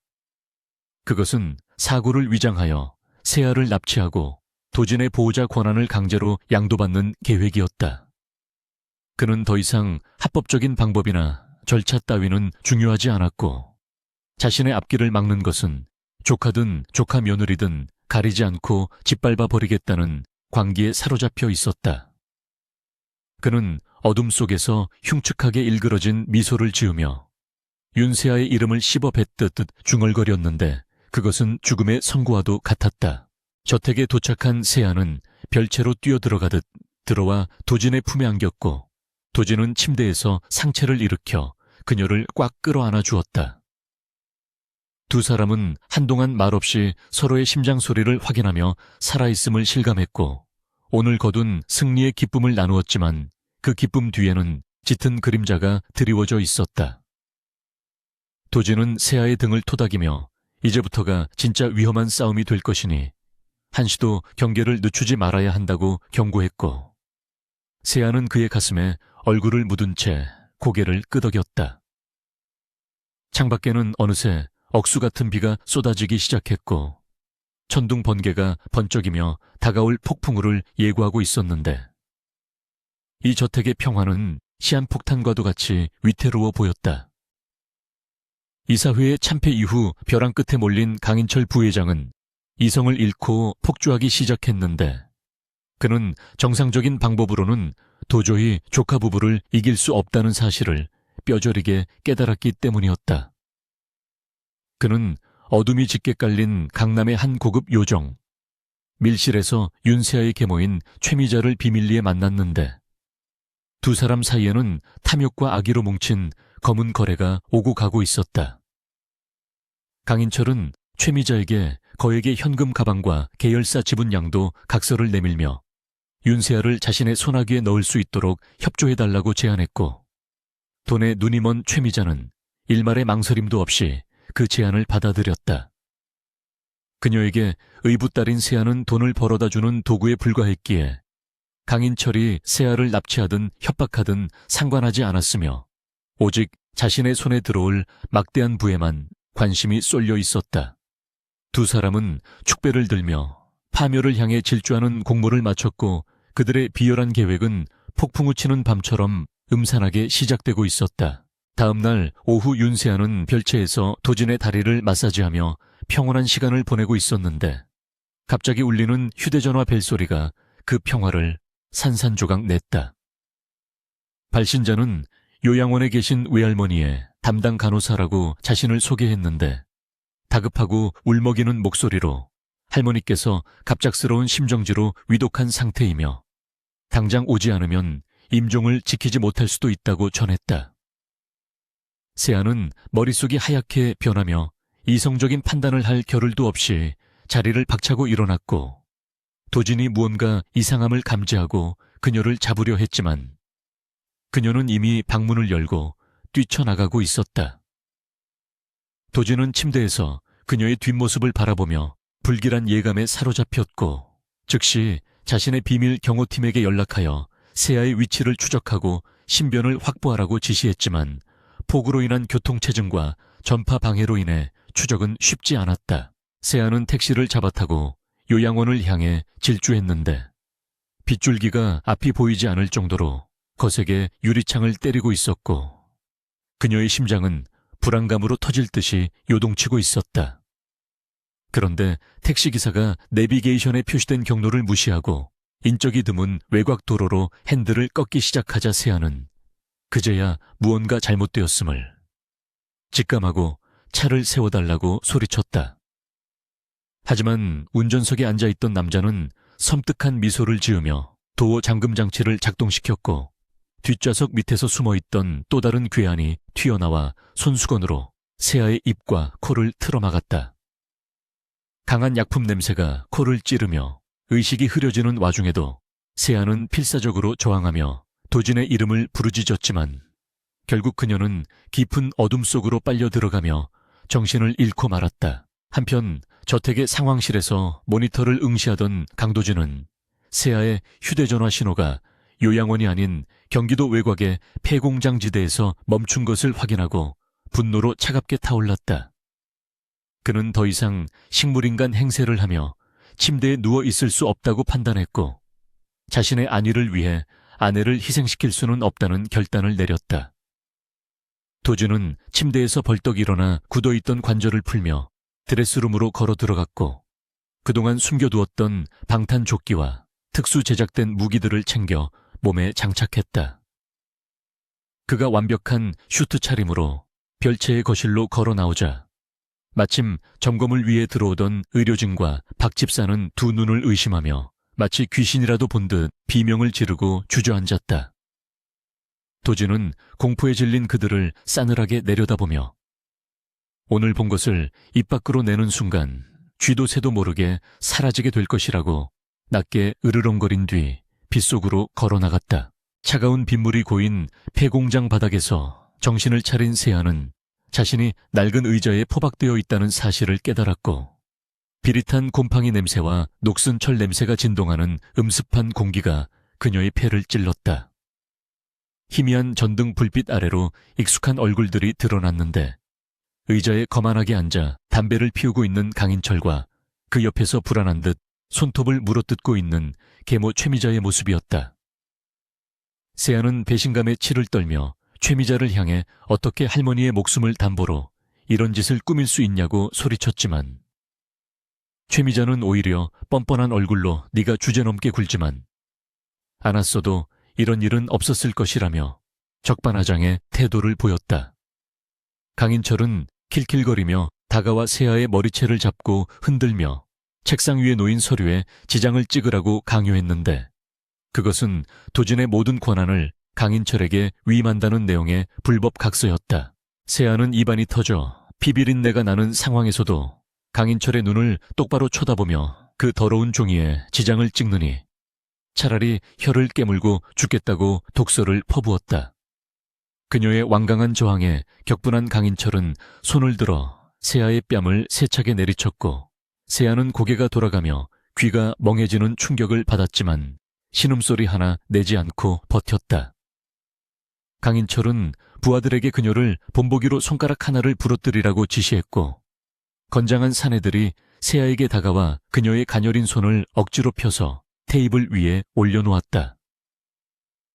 그것은 사고를 위장하여 세아를 납치하고 도진의 보호자 권한을 강제로 양도받는 계획이었다. 그는 더 이상 합법적인 방법이나 절차 따위는 중요하지 않았고 자신의 앞길을 막는 것은 조카든 조카 며느리든 가리지 않고 짓밟아 버리겠다는 광기에 사로잡혀 있었다. 그는 어둠 속에서 흉측하게 일그러진 미소를 지으며 윤세아의 이름을 씹어 뱉듯 중얼거렸는데 그것은 죽음의 선고와도 같았다. 저택에 도착한 세아는 별채로 뛰어들어가듯 들어와 도진의 품에 안겼고 도진은 침대에서 상체를 일으켜 그녀를 꽉 끌어안아 주었다. 두 사람은 한동안 말없이 서로의 심장 소리를 확인하며 살아있음을 실감했고 오늘 거둔 승리의 기쁨을 나누었지만 그 기쁨 뒤에는 짙은 그림자가 드리워져 있었다. 도진은 세아의 등을 토닥이며 이제부터가 진짜 위험한 싸움이 될 것이니 한시도 경계를 늦추지 말아야 한다고 경고했고 세아는 그의 가슴에 얼굴을 묻은 채 고개를 끄덕였다. 창밖에는 어느새 억수 같은 비가 쏟아지기 시작했고 천둥 번개가 번쩍이며 다가올 폭풍우를 예고하고 있었는데 이 저택의 평화는 시한폭탄과도 같이 위태로워 보였다. 이사회의 참패 이후 벼랑 끝에 몰린 강인철 부회장은 이성을 잃고 폭주하기 시작했는데 그는 정상적인 방법으로는 도저히 조카 부부를 이길 수 없다는 사실을 뼈저리게 깨달았기 때문이었다. 그는 어둠이 짙게 깔린 강남의 한 고급 요정, 밀실에서 윤세아의 계모인 최미자를 비밀리에 만났는데 두 사람 사이에는 탐욕과 악의로 뭉친 검은 거래가 오고 가고 있었다. 강인철은 최미자에게 거액의 현금 가방과 계열사 지분양도 각서를 내밀며 윤세아를 자신의 소나기에 넣을 수 있도록 협조해달라고 제안했고 돈에 눈이 먼 최미자는 일말의 망설임도 없이 그 제안을 받아들였다. 그녀에게 의붓딸인 세아는 돈을 벌어다 주는 도구에 불과했기에 강인철이 세아를 납치하든 협박하든 상관하지 않았으며 오직 자신의 손에 들어올 막대한 부에만 관심이 쏠려 있었다. 두 사람은 축배를 들며 파묘를 향해 질주하는 공모를 마쳤고 그들의 비열한 계획은 폭풍우 치는 밤처럼 음산하게 시작되고 있었다. 다음 날 오후 윤세아는 별채에서 도진의 다리를 마사지하며 평온한 시간을 보내고 있었는데 갑자기 울리는 휴대전화 벨소리가 그 평화를 산산조각 냈다. 발신자는 요양원에 계신 외할머니의 담당 간호사라고 자신을 소개했는데 다급하고 울먹이는 목소리로 할머니께서 갑작스러운 심정지로 위독한 상태이며 당장 오지 않으면 임종을 지키지 못할 수도 있다고 전했다. 세아는 머릿속이 하얗게 변하며 이성적인 판단을 할 겨를도 없이 자리를 박차고 일어났고 도진이 무언가 이상함을 감지하고 그녀를 잡으려 했지만 그녀는 이미 방문을 열고 뛰쳐나가고 있었다. 도진은 침대에서 그녀의 뒷모습을 바라보며 불길한 예감에 사로잡혔고 즉시 자신의 비밀 경호팀에게 연락하여 세아의 위치를 추적하고 신변을 확보하라고 지시했지만 폭우로 인한 교통체증과 전파 방해로 인해 추적은 쉽지 않았다. 세아는 택시를 잡아타고 요양원을 향해 질주했는데 빗줄기가 앞이 보이지 않을 정도로 거세게 유리창을 때리고 있었고 그녀의 심장은 불안감으로 터질 듯이 요동치고 있었다. 그런데 택시기사가 내비게이션에 표시된 경로를 무시하고 인적이 드문 외곽 도로로 핸들을 꺾기 시작하자 세아는 그제야 무언가 잘못되었음을 직감하고 차를 세워달라고 소리쳤다. 하지만 운전석에 앉아있던 남자는 섬뜩한 미소를 지으며 도어 잠금 장치를 작동시켰고 뒷좌석 밑에서 숨어있던 또 다른 괴한이 튀어나와 손수건으로 세아의 입과 코를 틀어막았다. 강한 약품 냄새가 코를 찌르며 의식이 흐려지는 와중에도 세아는 필사적으로 저항하며 도진의 이름을 부르짖었지만 결국 그녀는 깊은 어둠 속으로 빨려 들어가며 정신을 잃고 말았다. 한편 저택의 상황실에서 모니터를 응시하던 강도준은 세아의 휴대전화 신호가 요양원이 아닌 경기도 외곽의 폐공장 지대에서 멈춘 것을 확인하고 분노로 차갑게 타올랐다. 그는 더 이상 식물인간 행세를 하며 침대에 누워 있을 수 없다고 판단했고 자신의 안위를 위해 아내를 희생시킬 수는 없다는 결단을 내렸다. 도준은 침대에서 벌떡 일어나 굳어있던 관절을 풀며 드레스룸으로 걸어 들어갔고 그동안 숨겨두었던 방탄조끼와 특수 제작된 무기들을 챙겨 몸에 장착했다. 그가 완벽한 슈트 차림으로 별채의 거실로 걸어 나오자 마침 점검을 위해 들어오던 의료진과 박 집사는 두 눈을 의심하며 마치 귀신이라도 본 듯 비명을 지르고 주저앉았다. 도진은 공포에 질린 그들을 싸늘하게 내려다보며 오늘 본 것을 입 밖으로 내는 순간 쥐도 새도 모르게 사라지게 될 것이라고 낮게 으르렁거린 뒤 빗속으로 걸어나갔다. 차가운 빗물이 고인 폐공장 바닥에서 정신을 차린 세아는 자신이 낡은 의자에 포박되어 있다는 사실을 깨달았고 비릿한 곰팡이 냄새와 녹슨 철 냄새가 진동하는 음습한 공기가 그녀의 폐를 찔렀다. 희미한 전등 불빛 아래로 익숙한 얼굴들이 드러났는데 의자에 거만하게 앉아 담배를 피우고 있는 강인철과 그 옆에서 불안한 듯 손톱을 물어뜯고 있는 계모 최미자의 모습이었다. 세아는 배신감에 치를 떨며 최미자를 향해 어떻게 할머니의 목숨을 담보로 이런 짓을 꾸밀 수 있냐고 소리쳤지만 최미자는 오히려 뻔뻔한 얼굴로 네가 주제넘게 굴지만 않았어도 이런 일은 없었을 것이라며 적반하장의 태도를 보였다. 강인철은 킬킬거리며 다가와 세아의 머리채를 잡고 흔들며 책상 위에 놓인 서류에 지장을 찍으라고 강요했는데 그것은 도진의 모든 권한을 강인철에게 위임한다는 내용의 불법 각서였다. 세아는 입안이 터져 피비린내가 나는 상황에서도 강인철의 눈을 똑바로 쳐다보며 그 더러운 종이에 지장을 찍느니 차라리 혀를 깨물고 죽겠다고 독서를 퍼부었다. 그녀의 완강한 저항에 격분한 강인철은 손을 들어 세아의 뺨을 세차게 내리쳤고 세아는 고개가 돌아가며 귀가 멍해지는 충격을 받았지만 신음소리 하나 내지 않고 버텼다. 강인철은 부하들에게 그녀를 본보기로 손가락 하나를 부러뜨리라고 지시했고 건장한 사내들이 세아에게 다가와 그녀의 가녀린 손을 억지로 펴서 테이블 위에 올려놓았다.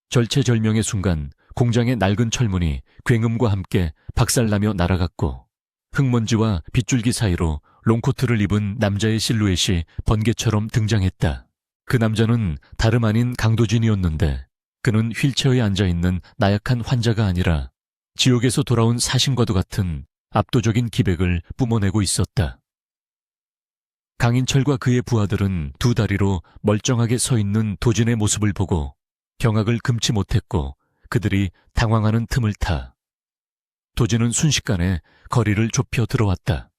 절체절명의 순간 공장의 낡은 철문이 굉음과 함께 박살나며 날아갔고 흙먼지와 빗줄기 사이로 롱코트를 입은 남자의 실루엣이 번개처럼 등장했다. 그 남자는 다름 아닌 강도진이었는데 그는 휠체어에 앉아있는 나약한 환자가 아니라 지옥에서 돌아온 사신과도 같은 압도적인 기백을 뿜어내고 있었다. 강인철과 그의 부하들은 두 다리로 멀쩡하게 서 있는 도진의 모습을 보고 경악을 금치 못했고 그들이 당황하는 틈을 타 도진은 순식간에 거리를 좁혀 들어왔다.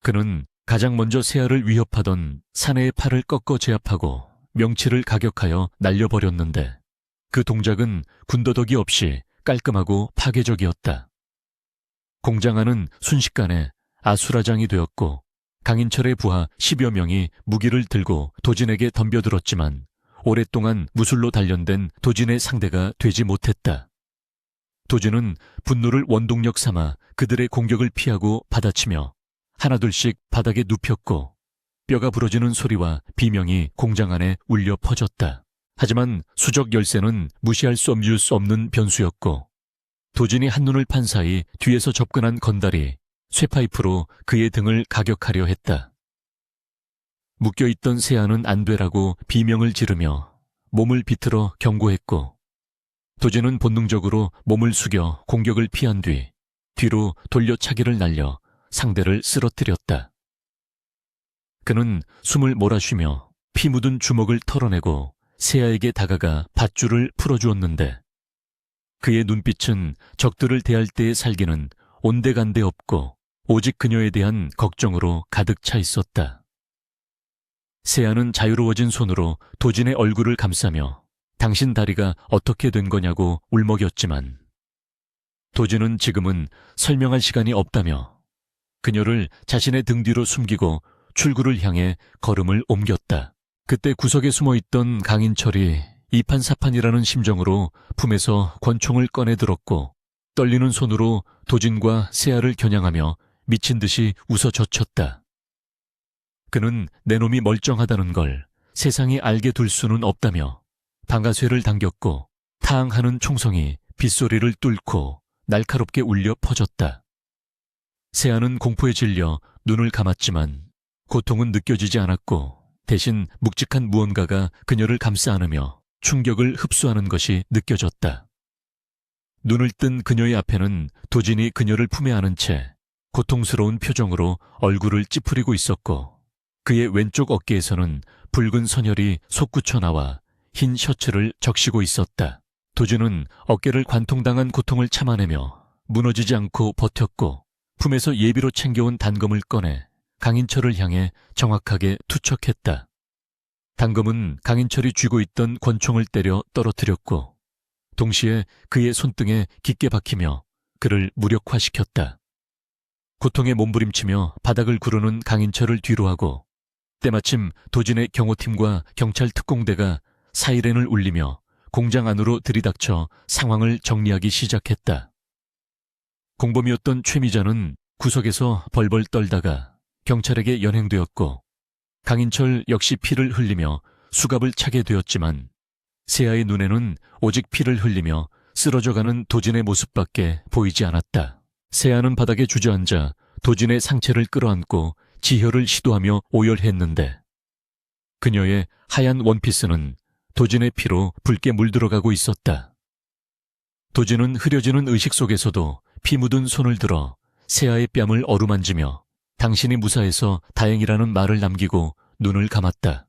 그는 가장 먼저 세아를 위협하던 사내의 팔을 꺾어 제압하고 명치를 가격하여 날려버렸는데 그 동작은 군더더기 없이 깔끔하고 파괴적이었다. 공장 안은 순식간에 아수라장이 되었고 강인철의 부하 10여 명이 무기를 들고 도진에게 덤벼들었지만 오랫동안 무술로 단련된 도진의 상대가 되지 못했다. 도진은 분노를 원동력 삼아 그들의 공격을 피하고 받아치며 하나둘씩 바닥에 눕혔고 뼈가 부러지는 소리와 비명이 공장 안에 울려 퍼졌다. 하지만 수적 열쇠는 무시할 수 없는 변수였고 도진이 한눈을 판 사이 뒤에서 접근한 건달이 쇠파이프로 그의 등을 가격하려 했다. 묶여있던 세아는 안 되라고 비명을 지르며 몸을 비틀어 경고했고 도진은 본능적으로 몸을 숙여 공격을 피한 뒤 뒤로 돌려차기를 날려 상대를 쓰러뜨렸다. 그는 숨을 몰아쉬며 피 묻은 주먹을 털어내고 세아에게 다가가 밧줄을 풀어주었는데 그의 눈빛은 적들을 대할 때의 살기는 온데간데 없고 오직 그녀에 대한 걱정으로 가득 차 있었다. 세아는 자유로워진 손으로 도진의 얼굴을 감싸며 당신 다리가 어떻게 된 거냐고 울먹였지만 도진은 지금은 설명할 시간이 없다며 그녀를 자신의 등 뒤로 숨기고 출구를 향해 걸음을 옮겼다. 그때 구석에 숨어있던 강인철이 이판사판이라는 심정으로 품에서 권총을 꺼내 들었고 떨리는 손으로 도진과 세아를 겨냥하며 미친 듯이 웃어 젖혔다. 그는 내 놈이 멀쩡하다는 걸 세상이 알게 둘 수는 없다며 방아쇠를 당겼고 탕하는 총성이 빗소리를 뚫고 날카롭게 울려 퍼졌다. 세아는 공포에 질려 눈을 감았지만 고통은 느껴지지 않았고 대신 묵직한 무언가가 그녀를 감싸 안으며 충격을 흡수하는 것이 느껴졌다. 눈을 뜬 그녀의 앞에는 도진이 그녀를 품에 안은 채 고통스러운 표정으로 얼굴을 찌푸리고 있었고 그의 왼쪽 어깨에서는 붉은 선혈이 솟구쳐 나와 흰 셔츠를 적시고 있었다. 도진은 어깨를 관통당한 고통을 참아내며 무너지지 않고 버텼고 품에서 예비로 챙겨온 단검을 꺼내 강인철을 향해 정확하게 투척했다. 단검은 강인철이 쥐고 있던 권총을 때려 떨어뜨렸고 동시에 그의 손등에 깊게 박히며 그를 무력화시켰다. 고통에 몸부림치며 바닥을 구르는 강인철을 뒤로하고 때마침 도진의 경호팀과 경찰 특공대가 사이렌을 울리며 공장 안으로 들이닥쳐 상황을 정리하기 시작했다. 공범이었던 최미자는 구석에서 벌벌 떨다가 경찰에게 연행되었고 강인철 역시 피를 흘리며 수갑을 차게 되었지만 세아의 눈에는 오직 피를 흘리며 쓰러져가는 도진의 모습밖에 보이지 않았다. 세아는 바닥에 주저앉아 도진의 상체를 끌어안고 지혈을 시도하며 오열했는데 그녀의 하얀 원피스는 도진의 피로 붉게 물들어가고 있었다. 도진은 흐려지는 의식 속에서도 피 묻은 손을 들어 세아의 뺨을 어루만지며 당신이 무사해서 다행이라는 말을 남기고 눈을 감았다.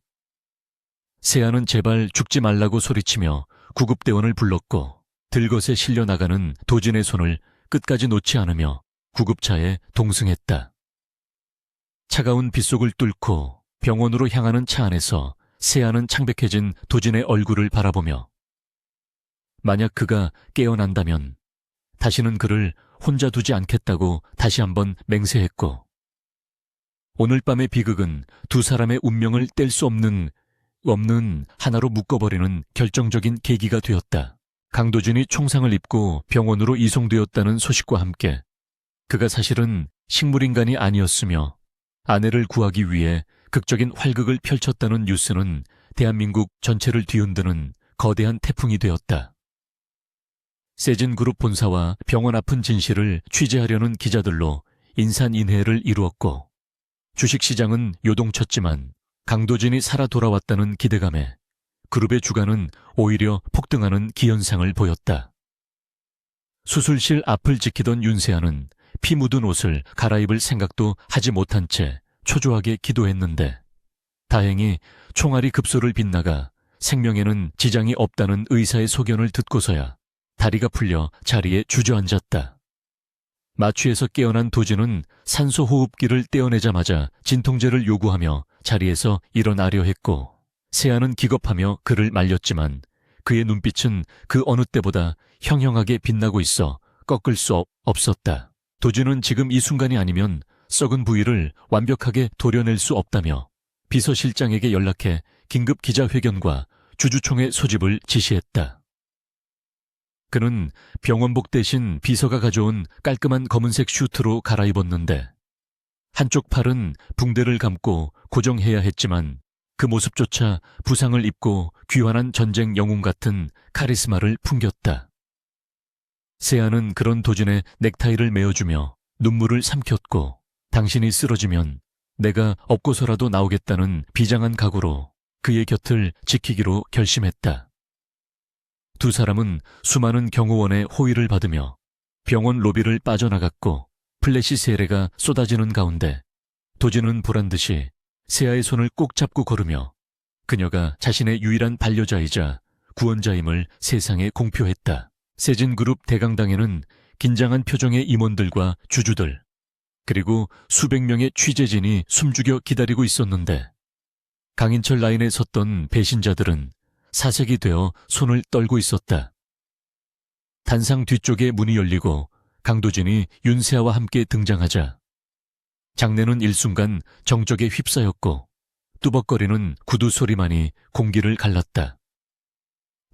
세아는 제발 죽지 말라고 소리치며 구급대원을 불렀고 들것에 실려 나가는 도진의 손을 끝까지 놓지 않으며 구급차에 동승했다. 차가운 빗속을 뚫고 병원으로 향하는 차 안에서 세아는 창백해진 도진의 얼굴을 바라보며 만약 그가 깨어난다면 다시는 그를 혼자 두지 않겠다고 다시 한번 맹세했고 오늘 밤의 비극은 두 사람의 운명을 뗄 수 없는 하나로 묶어버리는 결정적인 계기가 되었다. 강도준이 총상을 입고 병원으로 이송되었다는 소식과 함께 그가 사실은 식물인간이 아니었으며 아내를 구하기 위해 극적인 활극을 펼쳤다는 뉴스는 대한민국 전체를 뒤흔드는 거대한 태풍이 되었다. 세진그룹 본사와 병원 아픈 진실을 취재하려는 기자들로 인산인해를 이루었고 주식시장은 요동쳤지만 강도진이 살아 돌아왔다는 기대감에 그룹의 주가는 오히려 폭등하는 기현상을 보였다. 수술실 앞을 지키던 윤세아는 피 묻은 옷을 갈아입을 생각도 하지 못한 채 초조하게 기도했는데 다행히 총알이 급소를 빗나가 생명에는 지장이 없다는 의사의 소견을 듣고서야 다리가 풀려 자리에 주저앉았다. 마취에서 깨어난 도진은 산소 호흡기를 떼어내자마자 진통제를 요구하며 자리에서 일어나려 했고 세아는 기겁하며 그를 말렸지만 그의 눈빛은 그 어느 때보다 형형하게 빛나고 있어 꺾을 수 없었다. 도진은 지금 이 순간이 아니면 썩은 부위를 완벽하게 도려낼 수 없다며 비서실장에게 연락해 긴급 기자회견과 주주총회 소집을 지시했다. 그는 병원복 대신 비서가 가져온 깔끔한 검은색 슈트로 갈아입었는데 한쪽 팔은 붕대를 감고 고정해야 했지만 그 모습조차 부상을 입고 귀환한 전쟁 영웅 같은 카리스마를 풍겼다. 세아는 그런 도진의 넥타이를 메어주며 눈물을 삼켰고 당신이 쓰러지면 내가 업고서라도 나오겠다는 비장한 각오로 그의 곁을 지키기로 결심했다. 두 사람은 수많은 경호원의 호의를 받으며 병원 로비를 빠져나갔고 플래시 세례가 쏟아지는 가운데 도진은 보란듯이 세아의 손을 꼭 잡고 걸으며 그녀가 자신의 유일한 반려자이자 구원자임을 세상에 공표했다. 세진그룹 대강당에는 긴장한 표정의 임원들과 주주들 그리고 수백 명의 취재진이 숨죽여 기다리고 있었는데 강인철 라인에 섰던 배신자들은 사색이 되어 손을 떨고 있었다. 단상 뒤쪽에 문이 열리고 강도진이 윤세아와 함께 등장하자 장내는 일순간 정적에 휩싸였고 뚜벅거리는 구두 소리만이 공기를 갈랐다.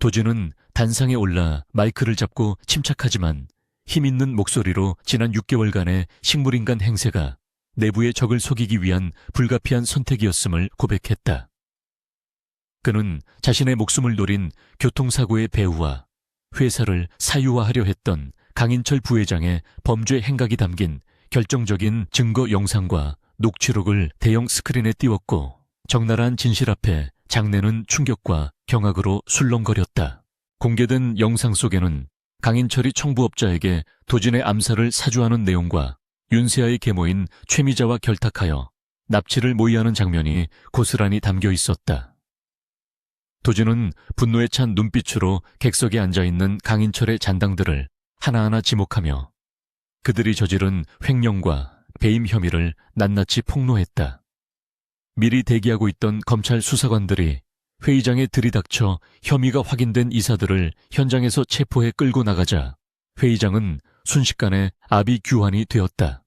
도진은 단상에 올라 마이크를 잡고 침착하지만 힘있는 목소리로 지난 6개월간의 식물인간 행세가 내부의 적을 속이기 위한 불가피한 선택이었음을 고백했다. 그는 자신의 목숨을 노린 교통사고의 배후와 회사를 사유화하려 했던 강인철 부회장의 범죄 행각이 담긴 결정적인 증거 영상과 녹취록을 대형 스크린에 띄웠고 적나라한 진실 앞에 장내는 충격과 경악으로 술렁거렸다. 공개된 영상 속에는 강인철이 청부업자에게 도진의 암살을 사주하는 내용과 윤세아의 계모인 최미자와 결탁하여 납치를 모의하는 장면이 고스란히 담겨 있었다. 도진은 분노에 찬 눈빛으로 객석에 앉아있는 강인철의 잔당들을 하나하나 지목하며 그들이 저지른 횡령과 배임 혐의를 낱낱이 폭로했다. 미리 대기하고 있던 검찰 수사관들이 회의장에 들이닥쳐 혐의가 확인된 이사들을 현장에서 체포해 끌고 나가자 회의장은 순식간에 아비규환이 되었다.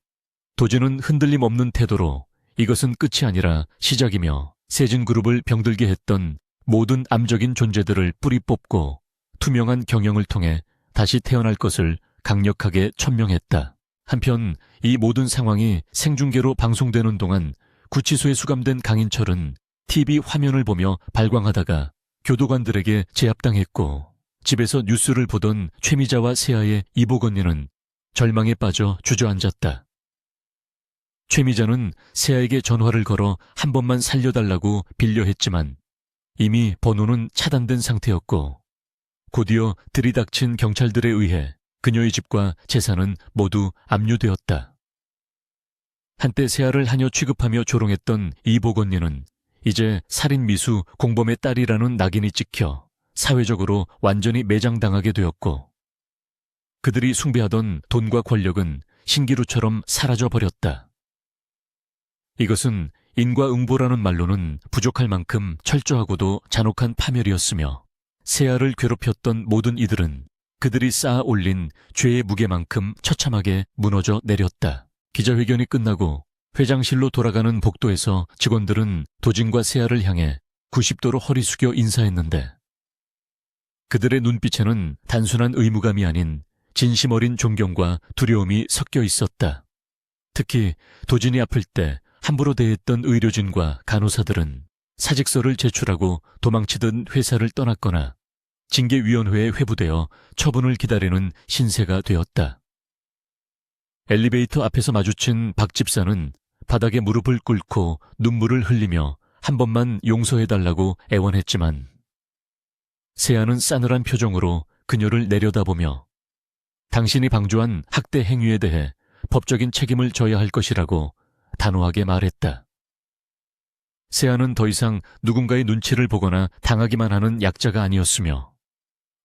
도진은 흔들림 없는 태도로 이것은 끝이 아니라 시작이며 세진그룹을 병들게 했던 모든 암적인 존재들을 뿌리 뽑고 투명한 경영을 통해 다시 태어날 것을 강력하게 천명했다. 한편 이 모든 상황이 생중계로 방송되는 동안 구치소에 수감된 강인철은 TV 화면을 보며 발광하다가 교도관들에게 제압당했고 집에서 뉴스를 보던 최미자와 세아의 이복 언니는 절망에 빠져 주저앉았다. 최미자는 세아에게 전화를 걸어 한 번만 살려달라고 빌려했지만 이미 번호는 차단된 상태였고 곧이어 들이닥친 경찰들에 의해 그녀의 집과 재산은 모두 압류되었다. 한때 세아를 하녀 취급하며 조롱했던 이복 언니는 이제 살인미수 공범의 딸이라는 낙인이 찍혀 사회적으로 완전히 매장당하게 되었고 그들이 숭배하던 돈과 권력은 신기루처럼 사라져버렸다. 이것은 인과응보라는 말로는 부족할 만큼 철저하고도 잔혹한 파멸이었으며 세아를 괴롭혔던 모든 이들은 그들이 쌓아 올린 죄의 무게만큼 처참하게 무너져 내렸다. 기자회견이 끝나고 회장실로 돌아가는 복도에서 직원들은 도진과 세아를 향해 90도로 허리 숙여 인사했는데 그들의 눈빛에는 단순한 의무감이 아닌 진심 어린 존경과 두려움이 섞여 있었다. 특히 도진이 아플 때 함부로 대했던 의료진과 간호사들은 사직서를 제출하고 도망치던 회사를 떠났거나 징계위원회에 회부되어 처분을 기다리는 신세가 되었다. 엘리베이터 앞에서 마주친 박 집사는 바닥에 무릎을 꿇고 눈물을 흘리며 한 번만 용서해달라고 애원했지만 세아는 싸늘한 표정으로 그녀를 내려다보며 당신이 방조한 학대 행위에 대해 법적인 책임을 져야 할 것이라고 단호하게 말했다. 세아는 더 이상 누군가의 눈치를 보거나 당하기만 하는 약자가 아니었으며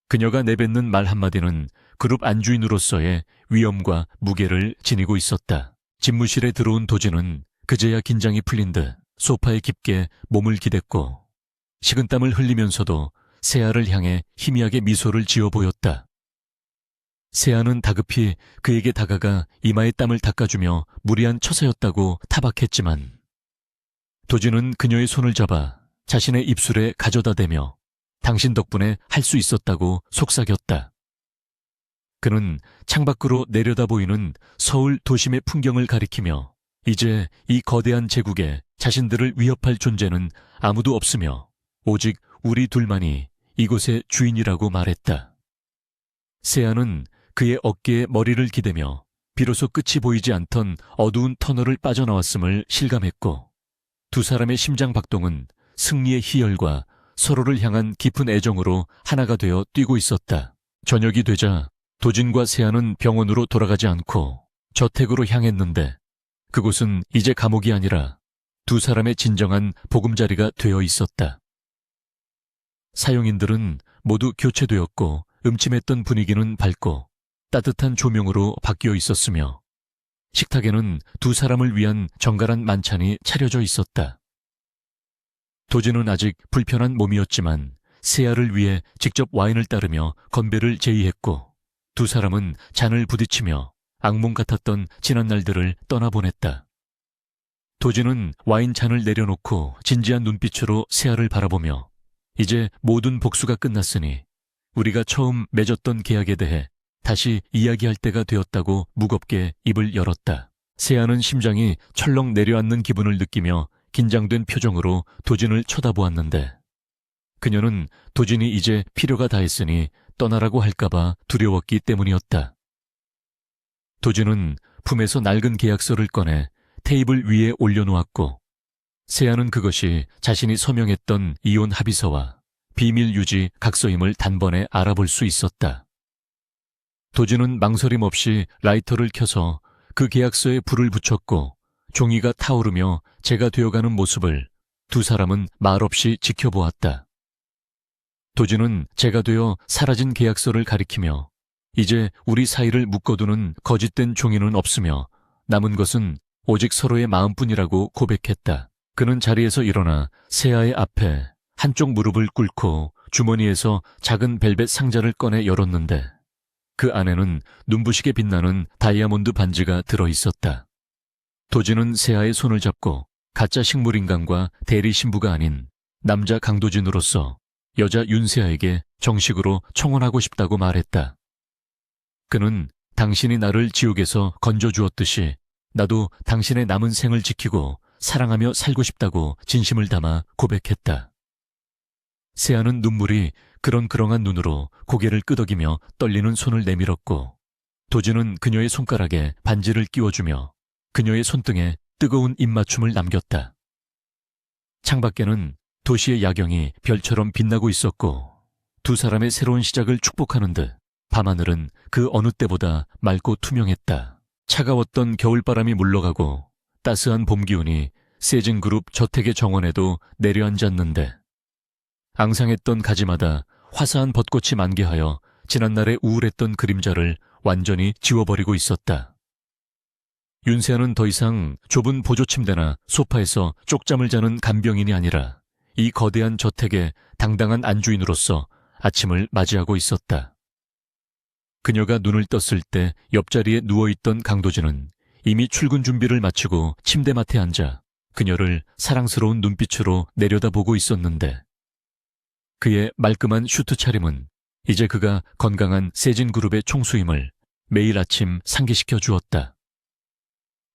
그녀가 내뱉는 말 한마디는 그룹 안주인으로서의 위엄과 무게를 지니고 있었다. 집무실에 들어온 도진은 그제야 긴장이 풀린 듯 소파에 깊게 몸을 기댔고 식은땀을 흘리면서도 세아를 향해 희미하게 미소를 지어 보였다. 세아는 다급히 그에게 다가가 이마에 땀을 닦아주며 무리한 처사였다고 타박했지만 도진은 그녀의 손을 잡아 자신의 입술에 가져다 대며 당신 덕분에 할 수 있었다고 속삭였다. 그는 창밖으로 내려다 보이는 서울 도심의 풍경을 가리키며 이제 이 거대한 제국에 자신들을 위협할 존재는 아무도 없으며 오직 우리 둘만이 이곳의 주인이라고 말했다. 세아는 그의 어깨에 머리를 기대며 비로소 끝이 보이지 않던 어두운 터널을 빠져나왔음을 실감했고 두 사람의 심장 박동은 승리의 희열과 서로를 향한 깊은 애정으로 하나가 되어 뛰고 있었다. 저녁이 되자 도진과 세아는 병원으로 돌아가지 않고 저택으로 향했는데 그곳은 이제 감옥이 아니라 두 사람의 진정한 보금자리가 되어 있었다. 사용인들은 모두 교체되었고 음침했던 분위기는 밝고 따뜻한 조명으로 바뀌어 있었으며 식탁에는 두 사람을 위한 정갈한 만찬이 차려져 있었다. 도진은 아직 불편한 몸이었지만 세아를 위해 직접 와인을 따르며 건배를 제의했고 두 사람은 잔을 부딪히며 악몽 같았던 지난 날들을 떠나보냈다. 도진은 와인잔을 내려놓고 진지한 눈빛으로 세아를 바라보며 이제 모든 복수가 끝났으니 우리가 처음 맺었던 계약에 대해 다시 이야기할 때가 되었다고 무겁게 입을 열었다. 세아는 심장이 철렁 내려앉는 기분을 느끼며 긴장된 표정으로 도진을 쳐다보았는데 그녀는 도진이 이제 필요가 다했으니 떠나라고 할까봐 두려웠기 때문이었다. 도진은 품에서 낡은 계약서를 꺼내 테이블 위에 올려놓았고 세아는 그것이 자신이 서명했던 이혼 합의서와 비밀 유지 각서임을 단번에 알아볼 수 있었다. 도진은 망설임 없이 라이터를 켜서 그 계약서에 불을 붙였고 종이가 타오르며 재가 되어가는 모습을 두 사람은 말없이 지켜보았다. 도진은 재가 되어 사라진 계약서를 가리키며 이제 우리 사이를 묶어두는 거짓된 종이는 없으며 남은 것은 오직 서로의 마음뿐이라고 고백했다. 그는 자리에서 일어나 세아의 앞에 한쪽 무릎을 꿇고 주머니에서 작은 벨벳 상자를 꺼내 열었는데 그 안에는 눈부시게 빛나는 다이아몬드 반지가 들어있었다. 도진은 세아의 손을 잡고 가짜 식물인간과 대리 신부가 아닌 남자 강도진으로서 여자 윤세아에게 정식으로 청혼하고 싶다고 말했다. 그는 당신이 나를 지옥에서 건져주었듯이 나도 당신의 남은 생을 지키고 사랑하며 살고 싶다고 진심을 담아 고백했다. 세아는 눈물이 그렁그렁한 눈으로 고개를 끄덕이며 떨리는 손을 내밀었고 도진은 그녀의 손가락에 반지를 끼워주며 그녀의 손등에 뜨거운 입맞춤을 남겼다. 창밖에는 도시의 야경이 별처럼 빛나고 있었고 두 사람의 새로운 시작을 축복하는 듯 밤하늘은 그 어느 때보다 맑고 투명했다. 차가웠던 겨울바람이 물러가고 따스한 봄 기운이 세진그룹 저택의 정원에도 내려앉았는데 앙상했던 가지마다 화사한 벚꽃이 만개하여 지난날의 우울했던 그림자를 완전히 지워버리고 있었다. 윤세아는 더 이상 좁은 보조침대나 소파에서 쪽잠을 자는 간병인이 아니라 이 거대한 저택의 당당한 안주인으로서 아침을 맞이하고 있었다. 그녀가 눈을 떴을 때 옆자리에 누워있던 강도진은 이미 출근 준비를 마치고 침대맡에 앉아 그녀를 사랑스러운 눈빛으로 내려다보고 있었는데 그의 말끔한 슈트 차림은 이제 그가 건강한 세진그룹의 총수임을 매일 아침 상기시켜 주었다.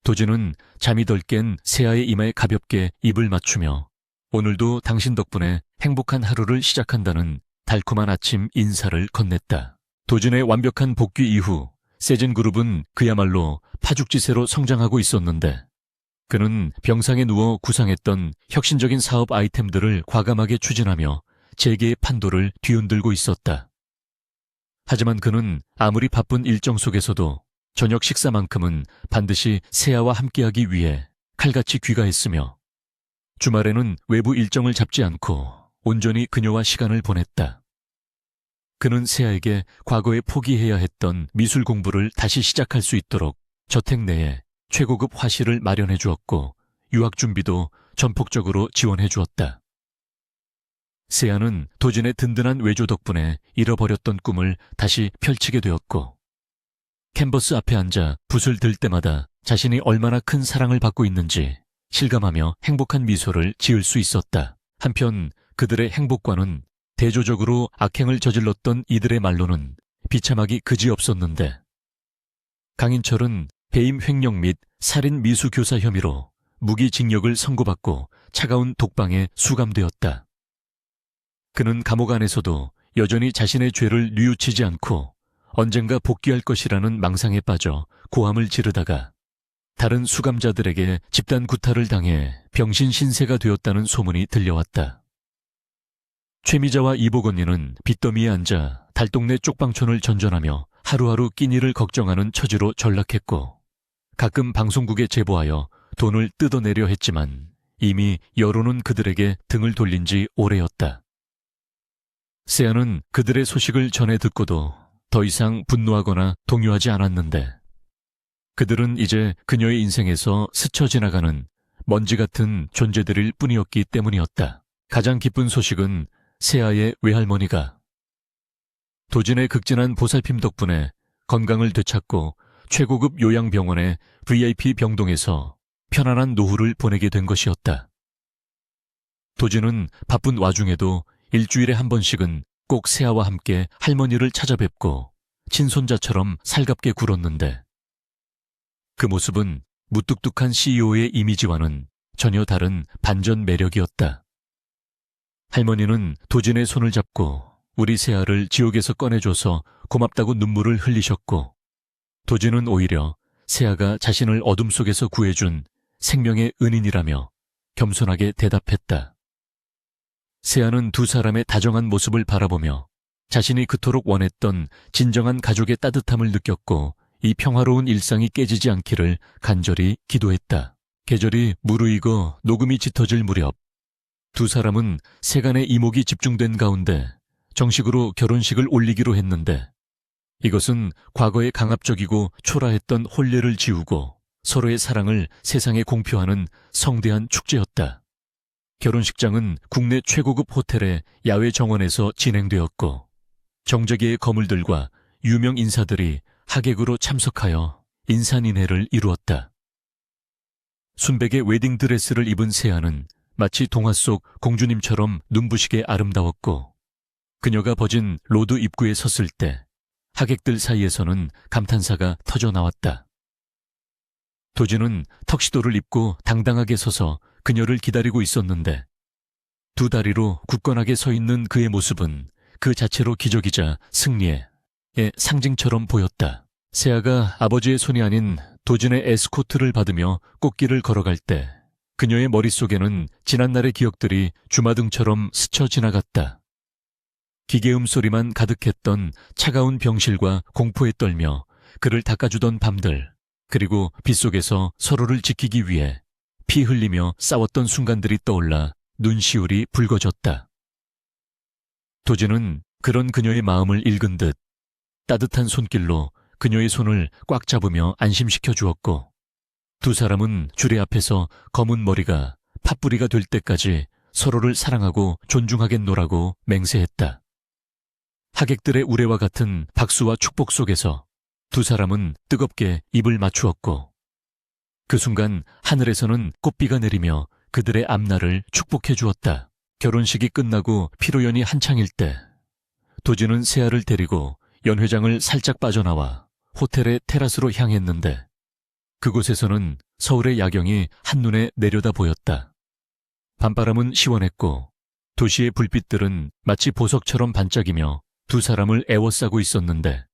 도진은 잠이 덜 깬 세아의 이마에 가볍게 입을 맞추며 오늘도 당신 덕분에 행복한 하루를 시작한다는 달콤한 아침 인사를 건넸다. 도진의 완벽한 복귀 이후 세진그룹은 그야말로 파죽지세로 성장하고 있었는데 그는 병상에 누워 구상했던 혁신적인 사업 아이템들을 과감하게 추진하며 재계의 판도를 뒤흔들고 있었다. 하지만 그는 아무리 바쁜 일정 속에서도 저녁 식사만큼은 반드시 세아와 함께하기 위해 칼같이 귀가했으며 주말에는 외부 일정을 잡지 않고 온전히 그녀와 시간을 보냈다. 그는 세아에게 과거에 포기해야 했던 미술 공부를 다시 시작할 수 있도록 저택 내에 최고급 화실을 마련해 주었고 유학 준비도 전폭적으로 지원해 주었다. 세아는 도진의 든든한 외조 덕분에 잃어버렸던 꿈을 다시 펼치게 되었고 캔버스 앞에 앉아 붓을 들 때마다 자신이 얼마나 큰 사랑을 받고 있는지 실감하며 행복한 미소를 지을 수 있었다. 한편 그들의 행복과는 대조적으로 악행을 저질렀던 이들의 말로는 비참하기 그지없었는데 강인철은 배임 횡령 및 살인 미수교사 혐의로 무기징역을 선고받고 차가운 독방에 수감되었다. 그는 감옥 안에서도 여전히 자신의 죄를 뉘우치지 않고 언젠가 복귀할 것이라는 망상에 빠져 고함을 지르다가 다른 수감자들에게 집단 구타를 당해 병신 신세가 되었다는 소문이 들려왔다. 최미자와 이복 언니는 빚더미에 앉아 달동네 쪽방촌을 전전하며 하루하루 끼니를 걱정하는 처지로 전락했고 가끔 방송국에 제보하여 돈을 뜯어내려 했지만 이미 여론은 그들에게 등을 돌린 지 오래였다. 세아는 그들의 소식을 전해 듣고도 더 이상 분노하거나 동요하지 않았는데 그들은 이제 그녀의 인생에서 스쳐 지나가는 먼지 같은 존재들일 뿐이었기 때문이었다. 가장 기쁜 소식은 세아의 외할머니가 도진의 극진한 보살핌 덕분에 건강을 되찾고 최고급 요양병원의 VIP 병동에서 편안한 노후를 보내게 된 것이었다. 도진은 바쁜 와중에도 일주일에 한 번씩은 꼭 세아와 함께 할머니를 찾아뵙고 친손자처럼 살갑게 굴었는데 그 모습은 무뚝뚝한 CEO의 이미지와는 전혀 다른 반전 매력이었다. 할머니는 도진의 손을 잡고 우리 세아를 지옥에서 꺼내줘서 고맙다고 눈물을 흘리셨고 도진은 오히려 세아가 자신을 어둠 속에서 구해준 생명의 은인이라며 겸손하게 대답했다. 세아는 두 사람의 다정한 모습을 바라보며 자신이 그토록 원했던 진정한 가족의 따뜻함을 느꼈고 이 평화로운 일상이 깨지지 않기를 간절히 기도했다. 계절이 무르익어 녹음이 짙어질 무렵 두 사람은 세간의 이목이 집중된 가운데 정식으로 결혼식을 올리기로 했는데 이것은 과거의 강압적이고 초라했던 혼례를 지우고 서로의 사랑을 세상에 공표하는 성대한 축제였다. 결혼식장은 국내 최고급 호텔의 야외 정원에서 진행되었고 정재계의 거물들과 유명 인사들이 하객으로 참석하여 인산인해를 이루었다. 순백의 웨딩드레스를 입은 세아는 마치 동화 속 공주님처럼 눈부시게 아름다웠고 그녀가 버진 로드 입구에 섰을 때 하객들 사이에서는 감탄사가 터져나왔다. 도진은 턱시도를 입고 당당하게 서서 그녀를 기다리고 있었는데 두 다리로 굳건하게 서 있는 그의 모습은 그 자체로 기적이자 승리의 상징처럼 보였다. 세아가 아버지의 손이 아닌 도진의 에스코트를 받으며 꽃길을 걸어갈 때 그녀의 머릿속에는 지난날의 기억들이 주마등처럼 스쳐 지나갔다. 기계음 소리만 가득했던 차가운 병실과 공포에 떨며 그를 닦아주던 밤들, 그리고 빗속에서 서로를 지키기 위해 피 흘리며 싸웠던 순간들이 떠올라 눈시울이 붉어졌다. 도진은 그런 그녀의 마음을 읽은 듯 따뜻한 손길로 그녀의 손을 꽉 잡으며 안심시켜 주었고 두 사람은 주례 앞에서 검은 머리가 팥뿌리가 될 때까지 서로를 사랑하고 존중하겠노라고 맹세했다. 하객들의 우레와 같은 박수와 축복 속에서 두 사람은 뜨겁게 입을 맞추었고 그 순간 하늘에서는 꽃비가 내리며 그들의 앞날을 축복해 주었다. 결혼식이 끝나고 피로연이 한창일 때 도진은 세아를 데리고 연회장을 살짝 빠져나와 호텔의 테라스로 향했는데 그곳에서는 서울의 야경이 한눈에 내려다 보였다. 밤바람은 시원했고 도시의 불빛들은 마치 보석처럼 반짝이며 두 사람을 애워싸고 있었는데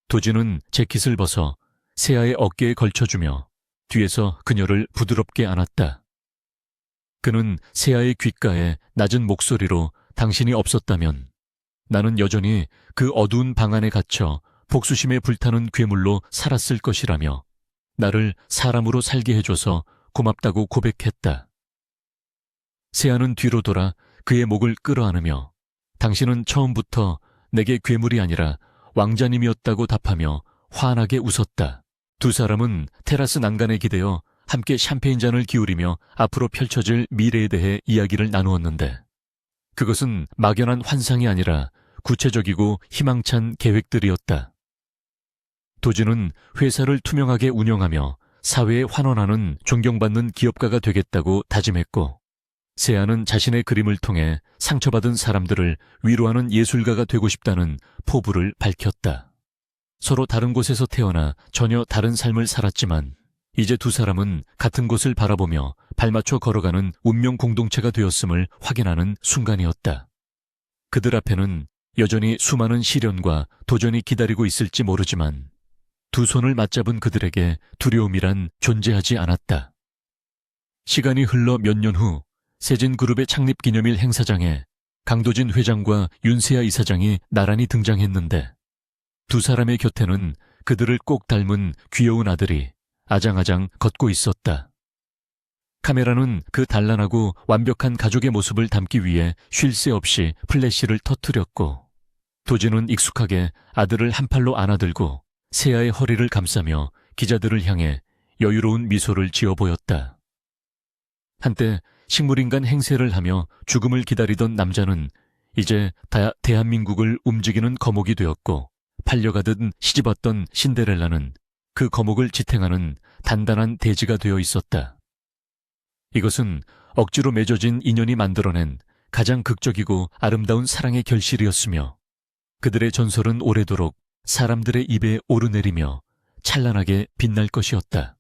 도진은 재킷을 벗어 세아의 어깨에 걸쳐주며 뒤에서 그녀를 부드럽게 안았다. 그는 세아의 귓가에 낮은 목소리로 당신이 없었다면 나는 여전히 그 어두운 방 안에 갇혀 복수심에 불타는 괴물로 살았을 것이라며 나를 사람으로 살게 해줘서 고맙다고 고백했다. 세아는 뒤로 돌아 그의 목을 끌어안으며 당신은 처음부터 내게 괴물이 아니라 왕자님이었다고 답하며 환하게 웃었다. 두 사람은 테라스 난간에 기대어 함께 샴페인 잔을 기울이며 앞으로 펼쳐질 미래에 대해 이야기를 나누었는데 그것은 막연한 환상이 아니라 구체적이고 희망찬 계획들이었다. 도진은 회사를 투명하게 운영하며 사회에 환원하는 존경받는 기업가가 되겠다고 다짐했고 세아는 자신의 그림을 통해 상처받은 사람들을 위로하는 예술가가 되고 싶다는 포부를 밝혔다. 서로 다른 곳에서 태어나 전혀 다른 삶을 살았지만 이제 두 사람은 같은 곳을 바라보며 발맞춰 걸어가는 운명 공동체가 되었음을 확인하는 순간이었다. 그들 앞에는 여전히 수많은 시련과 도전이 기다리고 있을지 모르지만 두 손을 맞잡은 그들에게 두려움이란 존재하지 않았다. 시간이 흘러 몇 년 후 세진그룹의 창립기념일 행사장에 강도진 회장과 윤세아 이사장이 나란히 등장했는데 두 사람의 곁에는 그들을 꼭 닮은 귀여운 아들이 아장아장 걷고 있었다. 카메라는 그 단란하고 완벽한 가족의 모습을 담기 위해 쉴 새 없이 플래시를 터뜨렸고 도진은 익숙하게 아들을 한 팔로 안아들고 세아의 허리를 감싸며 기자들을 향해 여유로운 미소를 지어 보였다. 한때 식물인간 행세를 하며 죽음을 기다리던 남자는 이제 대한민국을 움직이는 거목이 되었고 팔려가듯 시집왔던 신데렐라는 그 거목을 지탱하는 단단한 대지가 되어 있었다. 이것은 억지로 맺어진 인연이 만들어낸 가장 극적이고 아름다운 사랑의 결실이었으며 그들의 전설은 오래도록 사람들의 입에 오르내리며 찬란하게 빛날 것이었다.